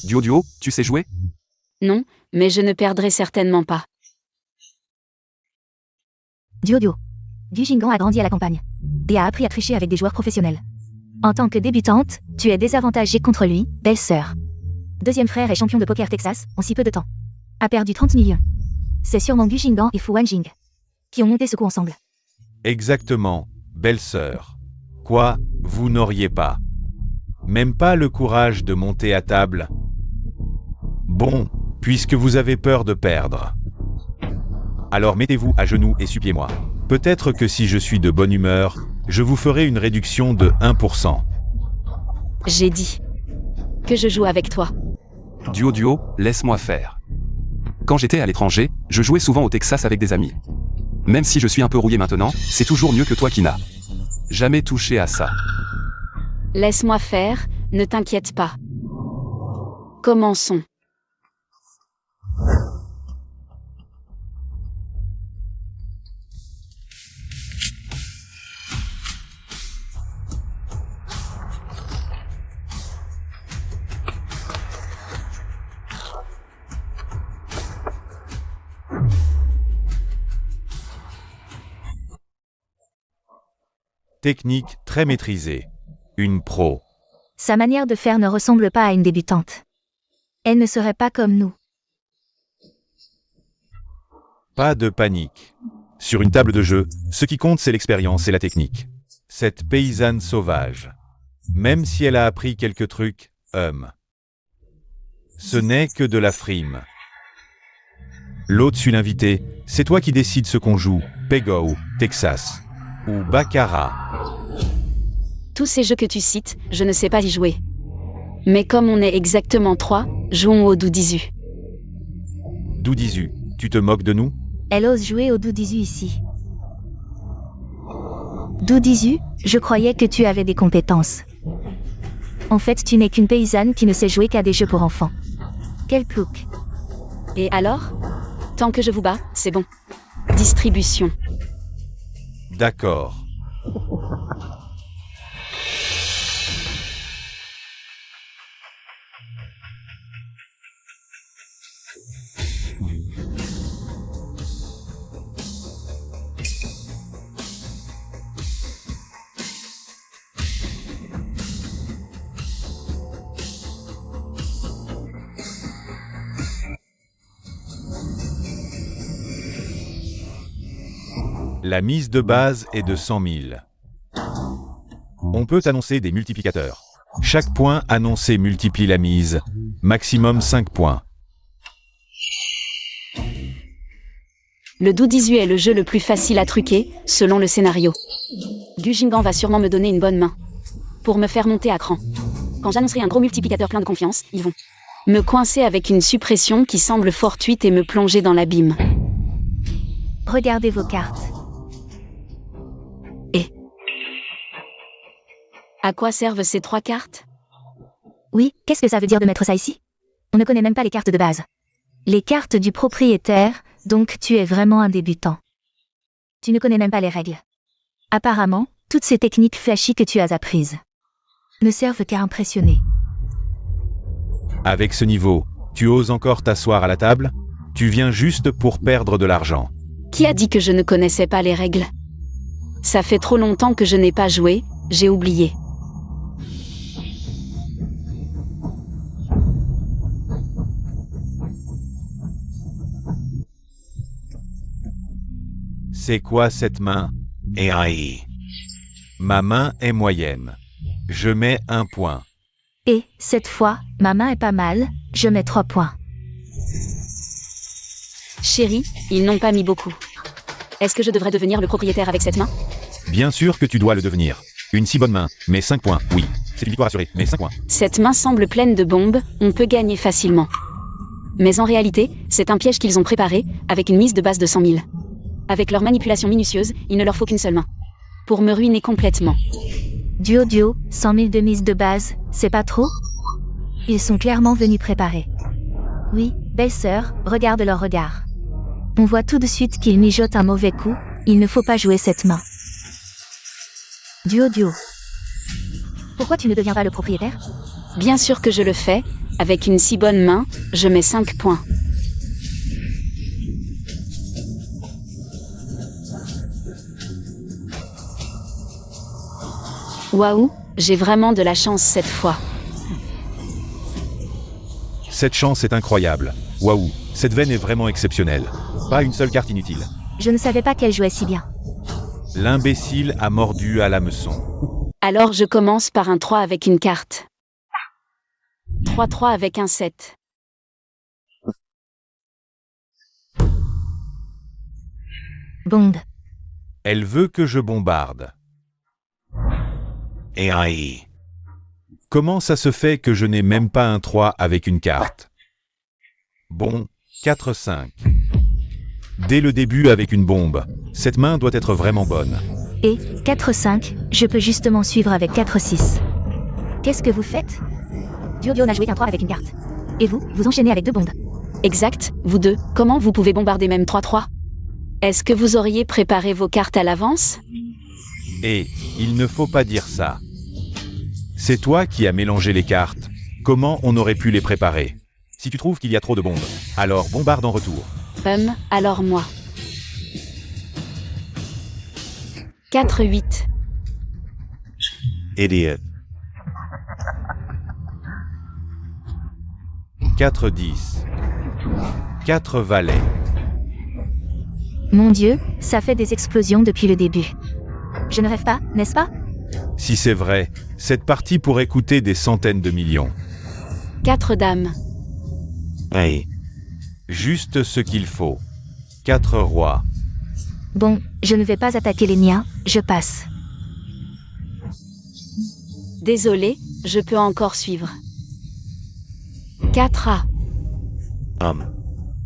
Duo, tu sais jouer? Non, mais je ne perdrai certainement pas. Gu Jingan a grandi à la campagne et a appris à tricher avec des joueurs professionnels. En tant que débutante, tu es désavantagée contre lui, belle-sœur. Deuxième frère est champion de poker Texas, en si peu de temps. A perdu 30 millions. C'est sûrement Gu Jingan et Fu Wanjing qui ont monté ce coup ensemble. Exactement, belle-sœur. Quoi, vous n'auriez pas même pas le courage de monter à table? Bon, puisque vous avez peur de perdre, alors mettez-vous à genoux et suppliez-moi. Peut-être que si je suis de bonne humeur, je vous ferai une réduction de 1%. J'ai dit que je joue avec toi. Duo, laisse-moi faire. Quand j'étais à l'étranger, je jouais souvent au Texas avec des amis. Même si je suis un peu rouillé maintenant, c'est toujours mieux que toi qui n'as jamais touché à ça. Laisse-moi faire, ne t'inquiète pas. Commençons. Technique très maîtrisée. Une pro. Sa manière de faire ne ressemble pas à une débutante. Elle ne serait pas comme nous. Pas de panique. Sur une table de jeu, ce qui compte c'est l'expérience et la technique. Cette paysanne sauvage, même si elle a appris quelques trucs, ce n'est que de la frime. L'autre suit l'invité, c'est toi qui décides ce qu'on joue, Pegao, Texas, ou Baccarat. Tous ces jeux que tu cites, je ne sais pas y jouer. Mais comme on est exactement 3, jouons au Doudizu. Doudizu, tu te moques de nous? Elle ose jouer au Doudizu ici. Doudizu, je croyais que tu avais des compétences. En fait, tu n'es qu'une paysanne qui ne sait jouer qu'à des jeux pour enfants. Quel plouc. Et alors? Tant que je vous bats, c'est bon. Distribution. D'accord. La mise de base est de 100 000. On peut annoncer des multiplicateurs. Chaque point annoncé multiplie la mise. Maximum 5 points. Le Do 18 est le jeu le plus facile à truquer, selon le scénario. Gujingan va sûrement me donner une bonne main. Pour me faire monter à cran. Quand j'annoncerai un gros multiplicateur plein de confiance, ils vont me coincer avec une suppression qui semble fortuite et me plonger dans l'abîme. Regardez vos cartes. À quoi servent ces 3 cartes? Oui, qu'est-ce que ça veut dire de mettre ça ici? On ne connaît même pas les cartes de base. Les cartes du propriétaire, donc tu es vraiment un débutant. Tu ne connais même pas les règles. Apparemment, toutes ces techniques flashy que tu as apprises ne servent qu'à impressionner. Avec ce niveau, tu oses encore t'asseoir à la table? Tu viens juste pour perdre de l'argent. Qui a dit que je ne connaissais pas les règles? Ça fait trop longtemps que je n'ai pas joué, j'ai oublié. C'est quoi cette main? AI. Ma main est moyenne. Je mets 1 point. Et, cette fois, ma main est pas mal, je mets 3 points. Chérie, ils n'ont pas mis beaucoup. Est-ce que je devrais devenir le propriétaire avec cette main? Bien sûr que tu dois le devenir. Une si bonne main, mais 5 points, oui. C'est une victoire assurée, mais 5 points. Cette main semble pleine de bombes, on peut gagner facilement. Mais en réalité, c'est un piège qu'ils ont préparé, avec une mise de base de 100 000. Avec leur manipulation minutieuse, il ne leur faut qu'une seule main. Pour me ruiner complètement. Duo, 100 000 de mise de base, c'est pas trop? Ils sont clairement venus préparer. Oui, belle-sœur, regarde leur regard. On voit tout de suite qu'ils mijotent un mauvais coup, il ne faut pas jouer cette main. Duo. Pourquoi tu ne deviens pas le propriétaire? Bien sûr que je le fais, avec une si bonne main, je mets 5 points. Waouh, j'ai vraiment de la chance cette fois. Cette chance est incroyable. Waouh, cette veine est vraiment exceptionnelle. Pas une seule carte inutile. Je ne savais pas qu'elle jouait si bien. L'imbécile a mordu à l'hameçon. Alors je commence par un 3 avec une carte. 3-3 avec un 7. Bond. Elle veut que je bombarde. AI. Comment ça se fait que je n'ai même pas un 3 avec une carte? Bon, 4-5. Dès le début avec une bombe. Cette main doit être vraiment bonne. Et, 4-5, je peux justement suivre avec 4-6. Qu'est-ce que vous faites? Duo n'a joué qu'un 3 avec une carte. Et vous enchaînez avec 2 bombes. Exact, vous deux, comment vous pouvez bombarder même 3-3? Est-ce que vous auriez préparé vos cartes à l'avance? Et, il ne faut pas dire ça. C'est toi qui as mélangé les cartes. Comment on aurait pu les préparer? Si tu trouves qu'il y a trop de bombes, alors bombarde en retour. Alors moi. 4-8. Idiot. 4-10. 4 valets. Mon Dieu, ça fait des explosions depuis le début. Je ne rêve pas, n'est-ce pas? Si c'est vrai, cette partie pourrait coûter des centaines de millions. 4 dames. Hey. Juste ce qu'il faut. 4 rois. Bon, je ne vais pas attaquer les miens, je passe. Désolé, je peux encore suivre. 4A.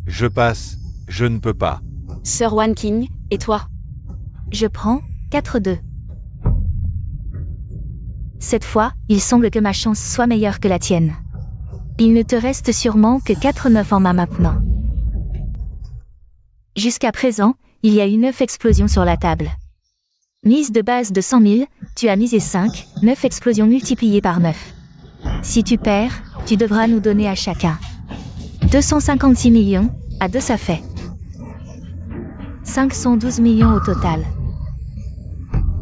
Je passe, je ne peux pas. Sir One King, et toi? Je prends 4-2. Cette fois, il semble que ma chance soit meilleure que la tienne. Il ne te reste sûrement que 4-9 en main maintenant. Jusqu'à présent, il y a eu 9 explosions sur la table. Mise de base de 100 000, tu as misé 5, 9 explosions multipliées par 9. Si tu perds, tu devras nous donner à chacun 256 millions, à 2 ça fait 512 millions au total.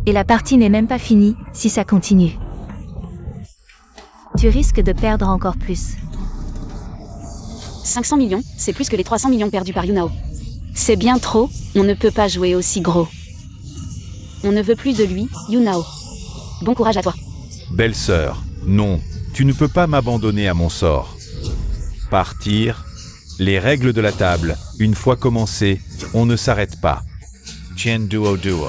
Et la partie n'est même pas finie, si ça continue. Tu risques de perdre encore plus. 500 millions, c'est plus que les 300 millions perdus par Yunao. C'est bien trop, on ne peut pas jouer aussi gros. On ne veut plus de lui, Yunao. Bon courage à toi. Belle-sœur, non, tu ne peux pas m'abandonner à mon sort. Partir. Les règles de la table, une fois commencées, on ne s'arrête pas. Chien duo duo.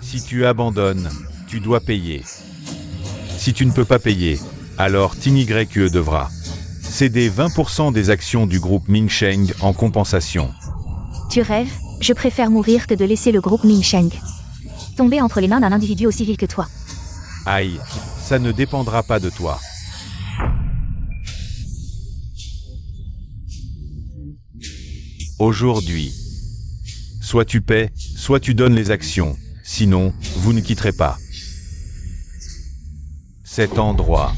Si tu abandonnes, tu dois payer. Si tu ne peux pas payer, alors Ting YE devra céder 20% des actions du groupe Mingsheng en compensation. Tu rêves, je préfère mourir que de laisser le groupe Mingsheng tomber entre les mains d'un individu aussi vil que toi. Aïe, ça ne dépendra pas de toi. Aujourd'hui, soit tu paies, soit tu donnes les actions, sinon, vous ne quitterez pas cet endroit.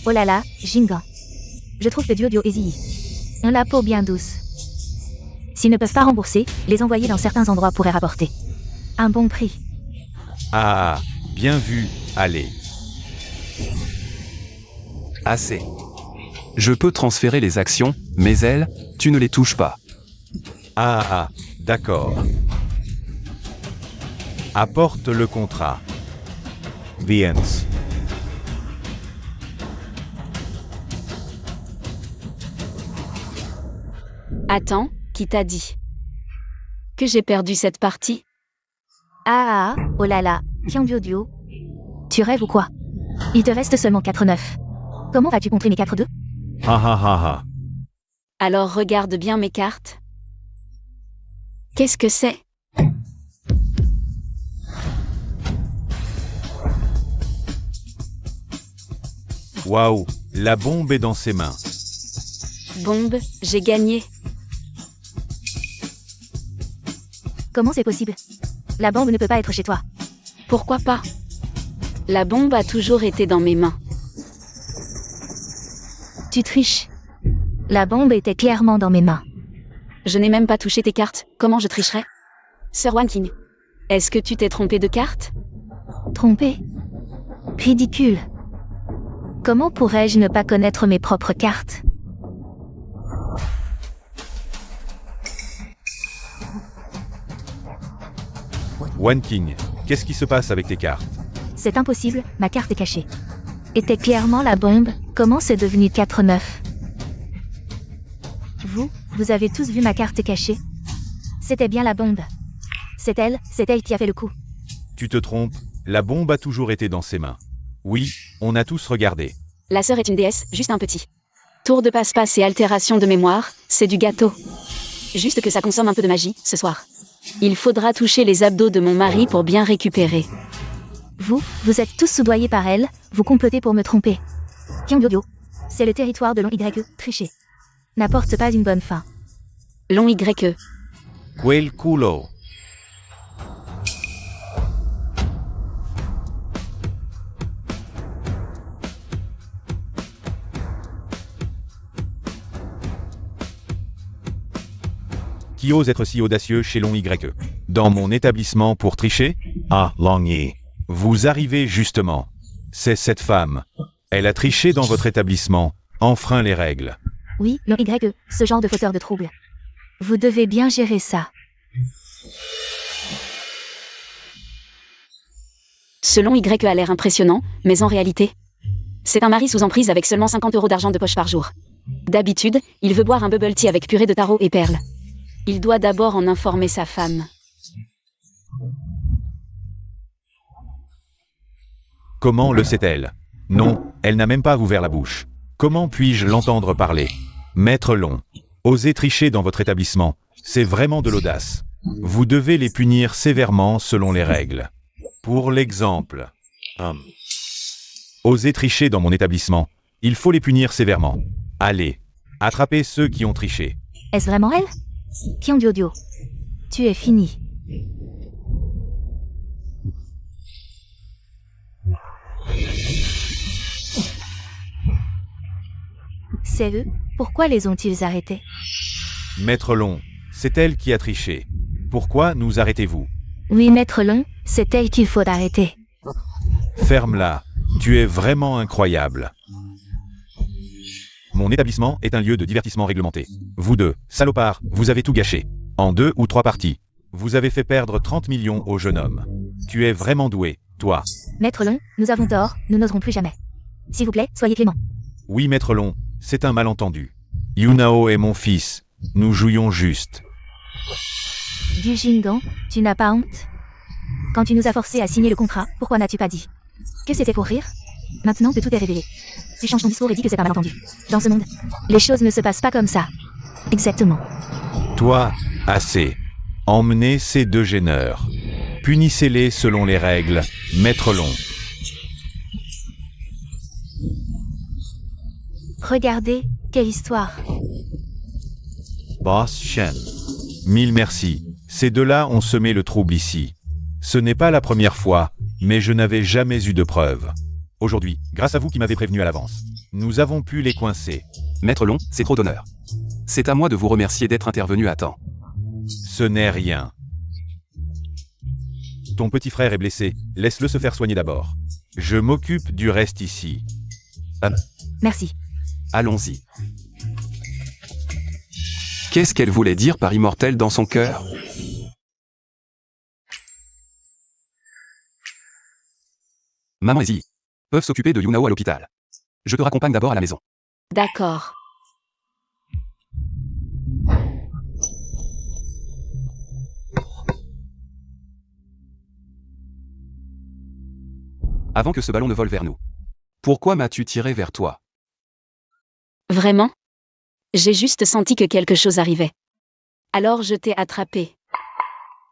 Oh là là, Jingan. Je trouve que Duo et Ziyi ont la peau bien douce. S'ils ne peuvent pas rembourser, les envoyer dans certains endroits pourrait rapporter un bon prix. Ah, bien vu, allez. Assez. Je peux transférer les actions, mais elles, tu ne les touches pas. Ah, d'accord. Apporte le contrat. Viens. Attends, qui t'a dit que j'ai perdu cette partie? Oh là là, Tian Duo. Tu rêves ou quoi? Il te reste seulement 4-9. Comment vas-tu contrer mes 4-2? Ha ha ha ha. Alors regarde bien mes cartes. Qu'est-ce que c'est? Waouh, la bombe est dans ses mains. Bombe, j'ai gagné. Comment c'est possible? La bombe ne peut pas être chez toi. Pourquoi pas? La bombe a toujours été dans mes mains. Tu triches. La bombe était clairement dans mes mains. Je n'ai même pas touché tes cartes, comment je tricherais? Sir Wan King, est-ce que tu t'es trompé de carte? Trompé? Ridicule. Comment pourrais-je ne pas connaître mes propres cartes? Wan King, qu'est-ce qui se passe avec tes cartes? C'est impossible, ma carte est cachée. Était clairement la bombe, comment c'est devenu 4-9? Vous avez tous vu ma carte cachée? C'était bien la bombe. C'est elle qui a fait le coup. Tu te trompes, la bombe a toujours été dans ses mains. Oui, on a tous regardé. La sœur est une déesse, juste un petit tour de passe-passe et altération de mémoire, c'est du gâteau. Juste que ça consomme un peu de magie, ce soir. Il faudra toucher les abdos de mon mari pour bien récupérer. Vous êtes tous soudoyés par elle, vous complotez pour me tromper. Tian Duo. C'est le territoire de Long YE, tricher. N'apporte pas une bonne fin. Long YE. Quel culo. Qui ose être si audacieux chez Long YE? Dans mon établissement pour tricher? Ah, Long Yi. Vous arrivez justement. C'est cette femme. Elle a triché dans votre établissement, enfreint les règles. Oui, Long YE, ce genre de fauteur de trouble. Vous devez bien gérer ça. Ce Long YE a l'air impressionnant, mais en réalité, c'est un mari sous emprise avec seulement 50 € d'argent de poche par jour. D'habitude, il veut boire un bubble tea avec purée de taro et perles. Il doit d'abord en informer sa femme. Comment le sait-elle? Non, elle n'a même pas ouvert la bouche. Comment puis-je l'entendre parler? Maître Long, oser tricher dans votre établissement, c'est vraiment de l'audace. Vous devez les punir sévèrement selon les règles. Pour l'exemple, oser tricher dans mon établissement, il faut les punir sévèrement. Allez, attrapez ceux qui ont triché. Est-ce vraiment elle? Tian Duo. Tu es fini. C'est eux? Pourquoi les ont-ils arrêtés? Maître Long, c'est elle qui a triché. Pourquoi nous arrêtez-vous? Oui, Maître Long, c'est elle qu'il faut arrêter. Ferme-la, tu es vraiment incroyable. Mon établissement est un lieu de divertissement réglementé. Vous deux, salopards, vous avez tout gâché. En 2 ou 3 parties. Vous avez fait perdre 30 millions au jeune homme. Tu es vraiment doué, toi. Maître Long, nous avons tort, nous n'oserons plus jamais. S'il vous plaît, soyez clément. Oui, maître Long, c'est un malentendu. Yunao est mon fils. Nous jouions juste. Du Jingdong, tu n'as pas honte? Quand tu nous as forcés à signer le contrat, pourquoi n'as-tu pas dit que c'était pour rire? Maintenant que tout est révélé, tu changes ton discours et dis que c'est un malentendu. Dans ce monde, les choses ne se passent pas comme ça. Exactement. Toi, assez. Emmenez ces deux gêneurs. Punissez-les selon les règles, maître Long. Regardez, quelle histoire. Boss Shen. Mille merci. Ces deux-là ont semé le trouble ici. Ce n'est pas la première fois, mais je n'avais jamais eu de preuves. Aujourd'hui, grâce à vous qui m'avez prévenu à l'avance, nous avons pu les coincer. Maître Long, c'est trop d'honneur. C'est à moi de vous remercier d'être intervenu à temps. Ce n'est rien. Ton petit frère est blessé, laisse-le se faire soigner d'abord. Je m'occupe du reste ici. Merci. Allons-y. Qu'est-ce qu'elle voulait dire par immortel dans son cœur? Maman et Zi peuvent s'occuper de Yunao à l'hôpital. Je te raccompagne d'abord à la maison. D'accord. Avant que ce ballon ne vole vers nous. Pourquoi m'as-tu tiré vers toi? Vraiment? J'ai juste senti que quelque chose arrivait. Alors je t'ai attrapé.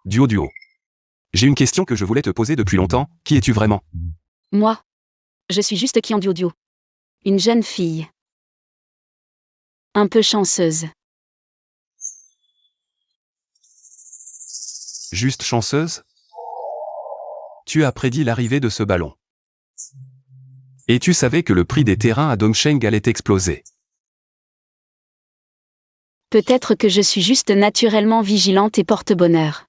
Duo. J'ai une question que je voulais te poser depuis longtemps. Qui es-tu vraiment? Moi? Je suis juste Qian Duo. Une jeune fille. Un peu chanceuse. Juste chanceuse? Tu as prédit l'arrivée de ce ballon. Et tu savais que le prix des terrains à Dongsheng allait exploser. Peut-être que je suis juste naturellement vigilante et porte-bonheur.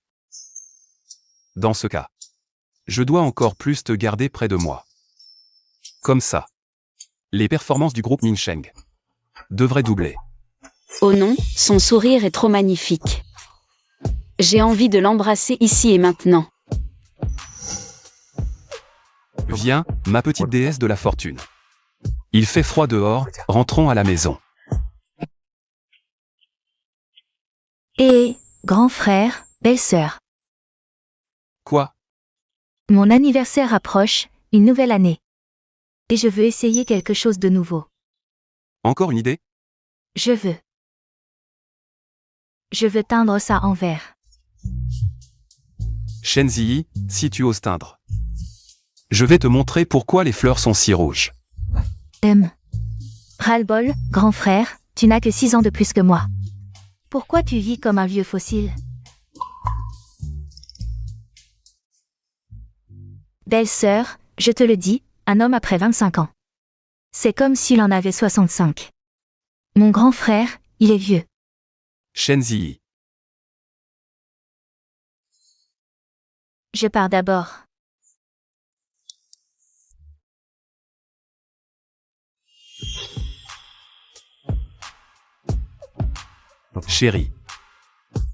Dans ce cas, je dois encore plus te garder près de moi. Comme ça, les performances du groupe Mingsheng devraient doubler. Oh non, son sourire est trop magnifique. J'ai envie de l'embrasser ici et maintenant. Viens, ma petite déesse de la fortune. Il fait froid dehors, rentrons à la maison. Et, grand frère, belle-sœur. Quoi? Mon anniversaire approche, une nouvelle année. Et je veux essayer quelque chose de nouveau. Encore une idée? Je veux teindre ça en vert. Shenzi, si tu oses teindre. Je vais te montrer pourquoi les fleurs sont si rouges. Ras-le-bol, grand frère, tu n'as que 6 ans de plus que moi. Pourquoi tu vis comme un vieux fossile? Belle-sœur, je te le dis, un homme après 25 ans. C'est comme s'il en avait 65. Mon grand frère, il est vieux. Shenzi. Je pars d'abord. Chérie.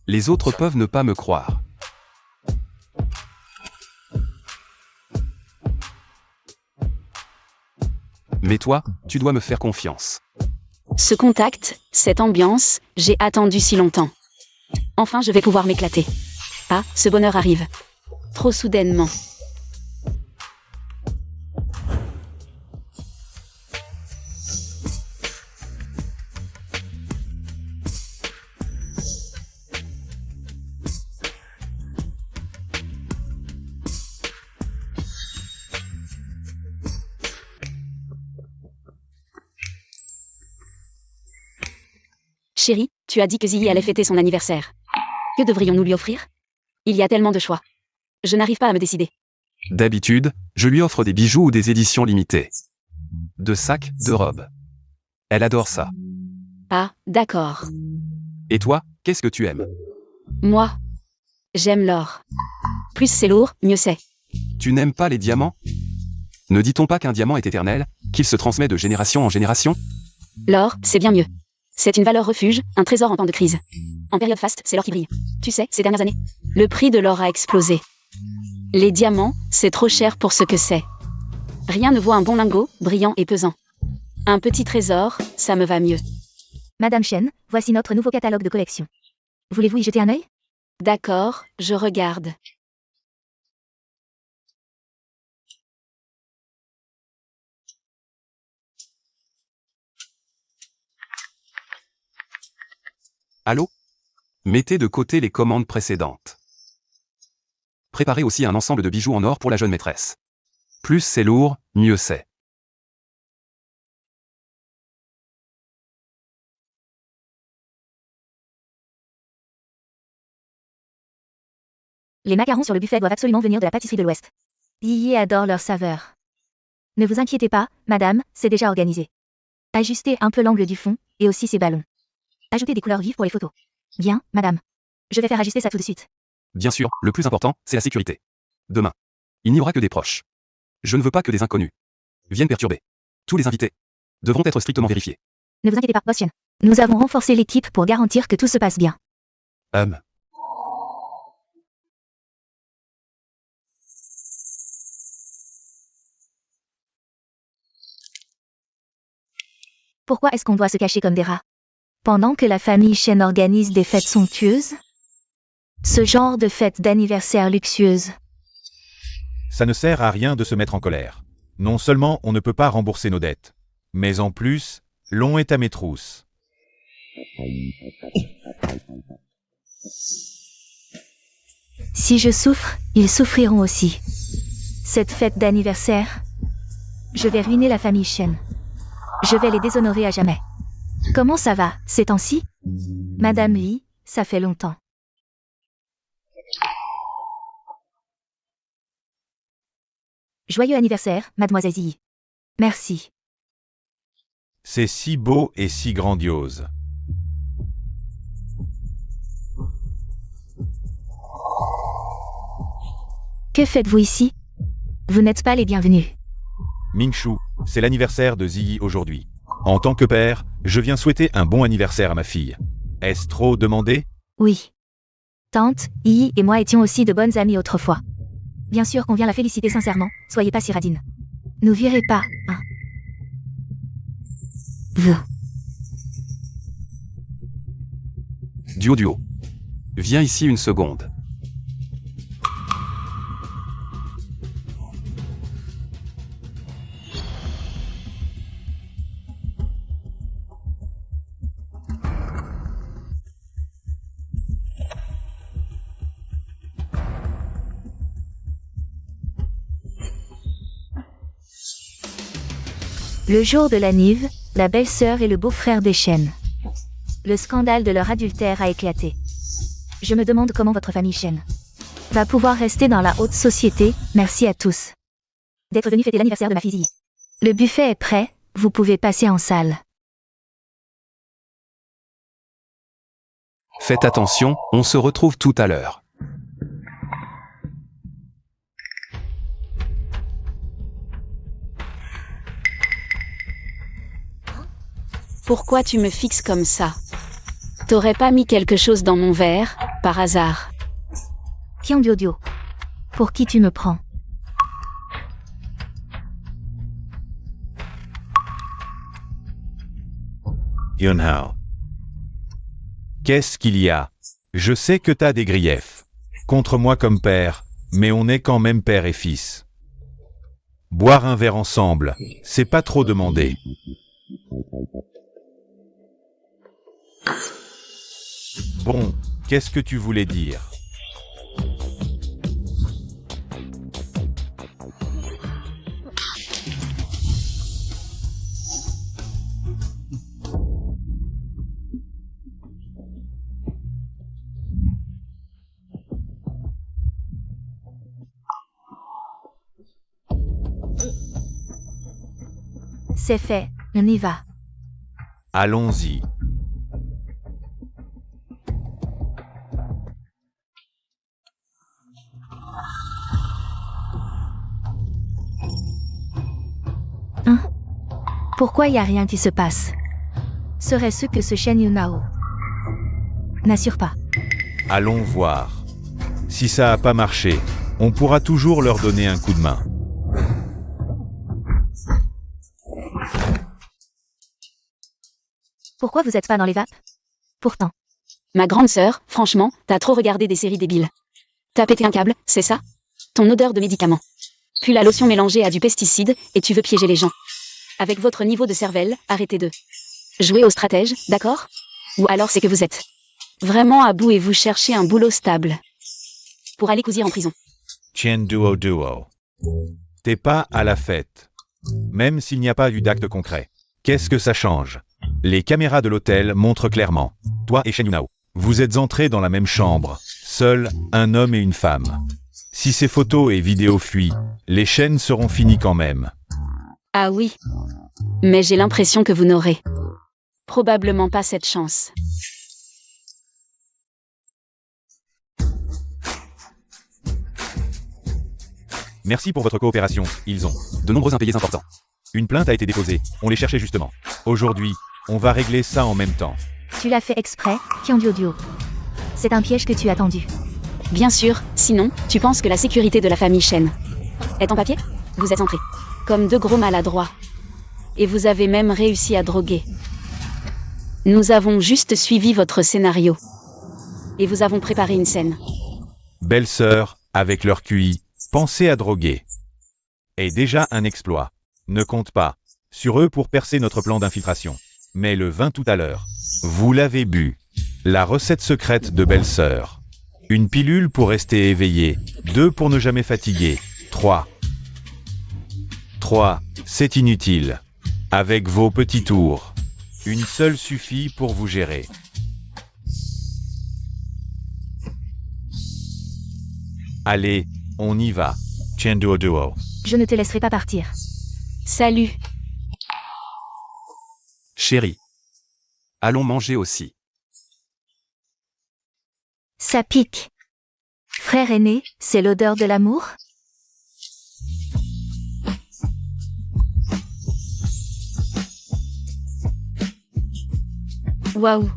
Les autres peuvent ne pas me croire. Mais toi, tu dois me faire confiance. Ce contact, cette ambiance, j'ai attendu si longtemps. Enfin, je vais pouvoir m'éclater. Ah, ce bonheur arrive. Trop soudainement. Chérie, tu as dit que Ziyi allait fêter son anniversaire. Que devrions-nous lui offrir? Il y a tellement de choix. Je n'arrive pas à me décider. D'habitude, je lui offre des bijoux ou des éditions limitées. De sacs, de robes. Elle adore ça. Ah, d'accord. Et toi, qu'est-ce que tu aimes? Moi, j'aime l'or. Plus c'est lourd, mieux c'est. Tu n'aimes pas les diamants? Ne dit-on pas qu'un diamant est éternel, qu'il se transmet de génération en génération? L'or, c'est bien mieux. C'est une valeur refuge, un trésor en temps de crise. En période faste, c'est l'or qui brille. Tu sais, ces dernières années, le prix de l'or a explosé. Les diamants, c'est trop cher pour ce que c'est. Rien ne vaut un bon lingot, brillant et pesant. Un petit trésor, ça me va mieux. Madame Chen, voici notre nouveau catalogue de collection. Voulez-vous y jeter un œil? D'accord, je regarde. Allô? Mettez de côté les commandes précédentes. Préparez aussi un ensemble de bijoux en or pour la jeune maîtresse. Plus c'est lourd, mieux c'est. Les macarons sur le buffet doivent absolument venir de la pâtisserie de l'Ouest. Yi adore leur saveur. Ne vous inquiétez pas, madame, c'est déjà organisé. Ajustez un peu l'angle du fond, et aussi ses ballons. Ajoutez des couleurs vives pour les photos. Bien, madame. Je vais faire ajuster ça tout de suite. Bien sûr, le plus important, c'est la sécurité. Demain, il n'y aura que des proches. Je ne veux pas que des inconnus viennent perturber. Tous les invités devront être strictement vérifiés. Ne vous inquiétez pas, boss Chen. Nous avons renforcé l'équipe pour garantir que tout se passe bien. Pourquoi est-ce qu'on doit se cacher comme des rats? Pendant que la famille Chen organise des fêtes somptueuses? Ce genre de fête d'anniversaire luxueuse. Ça ne sert à rien de se mettre en colère. Non seulement on ne peut pas rembourser nos dettes, mais en plus, l'on est à mes trousses. Si je souffre, ils souffriront aussi. Cette fête d'anniversaire, je vais ruiner la famille Chen. Je vais les déshonorer à jamais. Comment ça va, ces temps-ci? Madame Li, ça fait longtemps. Joyeux anniversaire, mademoiselle Yi. Merci. C'est si beau et si grandiose. Que faites-vous ici? Vous n'êtes pas les bienvenus. Mingshu, c'est l'anniversaire de Ziyi aujourd'hui. En tant que père, je viens souhaiter un bon anniversaire à ma fille. Est-ce trop demandé? Oui. Tante, Yi et moi étions aussi de bonnes amies autrefois. Bien sûr qu'on vient la féliciter sincèrement, soyez pas si radine. Nous virez pas, hein. Vous. Duo. Viens ici une seconde. Le jour de la Nive, la belle-sœur et le beau-frère des Chen. Le scandale de leur adultère a éclaté. Je me demande comment votre famille Chen va pouvoir rester dans la haute société. Merci à tous d'être venus fêter l'anniversaire de ma fille. Le buffet est prêt, vous pouvez passer en salle. Faites attention, on se retrouve tout à l'heure. Pourquoi tu me fixes comme ça? T'aurais pas mis quelque chose dans mon verre, par hasard? Qian Duo. Pour qui tu me prends? Yunhao. Qu'est-ce qu'il y a? Je sais que t'as des griefs contre moi comme père, mais on est quand même père et fils. Boire un verre ensemble, c'est pas trop demandé. Bon, qu'est-ce que tu voulais dire? C'est fait, on y va. Allons-y. Hein? Pourquoi y a rien qui se passe? Serait-ce que ce Shen Yunhao n'assure pas? Allons voir. Si ça a pas marché, On pourra toujours leur donner un coup de main. Pourquoi vous êtes pas dans les vapes? Pourtant. Ma grande sœur, franchement, t'as trop regardé des séries débiles. T'as pété un câble, c'est ça? Ton odeur de médicament. Puis la lotion mélangée à du pesticide, et tu veux piéger les gens. Avec votre niveau de cervelle, arrêtez de jouer au stratège, d'accord? Ou alors c'est que vous êtes vraiment à bout et vous cherchez un boulot stable. Pour aller cousir en prison. Chien duo duo. T'es pas à la fête. Même s'il n'y a pas eu d'acte concret. Qu'est-ce que ça change? Les caméras de l'hôtel montrent clairement. Toi et Shen Yunao. Vous êtes entrés dans la même chambre. Seuls un homme et une femme. Si ces photos et vidéos fuient, les chaînes seront finies quand même. Ah oui. Mais j'ai l'impression que vous n'aurez probablement pas cette chance. Merci pour votre coopération, ils ont. De nombreux impayés importants. Une plainte a été déposée, on les cherchait justement. Aujourd'hui, on va régler ça en même temps. Tu l'as fait exprès, Duo. C'est un piège que tu as tendu. Bien sûr, sinon, tu penses que la sécurité de la famille Shen est en papier? Vous êtes entrés comme deux gros maladroits. Et vous avez même réussi à droguer. Nous avons juste suivi votre scénario. Et vous avons préparé une scène. Belle-sœur, avec leur QI, pensez à droguer. Et déjà un exploit. Ne compte pas sur eux pour percer notre plan d'infiltration. Mais le vin tout à l'heure. Vous l'avez bu. La recette secrète de belle-sœur. Une pilule pour rester éveillé. 2 pour ne jamais fatiguer. 3. C'est inutile. Avec vos petits tours. Une seule suffit pour vous gérer. Allez, on y va. Chien duo duo. Je ne te laisserai pas partir. Salut. Chérie. Allons manger aussi. Ça pique. Frère aîné, c'est l'odeur de l'amour? Waouh.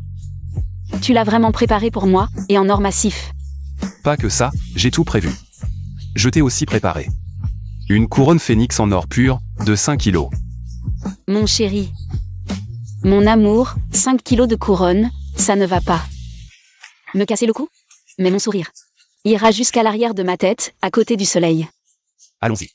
Tu l'as vraiment préparé pour moi, et en or massif. Pas que ça, j'ai tout prévu. Je t'ai aussi préparé. Une couronne phénix en or pur, de 5 kilos. Mon chéri. Mon amour, 5 kilos de couronne, ça ne va pas. Me casser le cou? Mais mon sourire ira jusqu'à l'arrière de ma tête, à côté du soleil. Allons-y.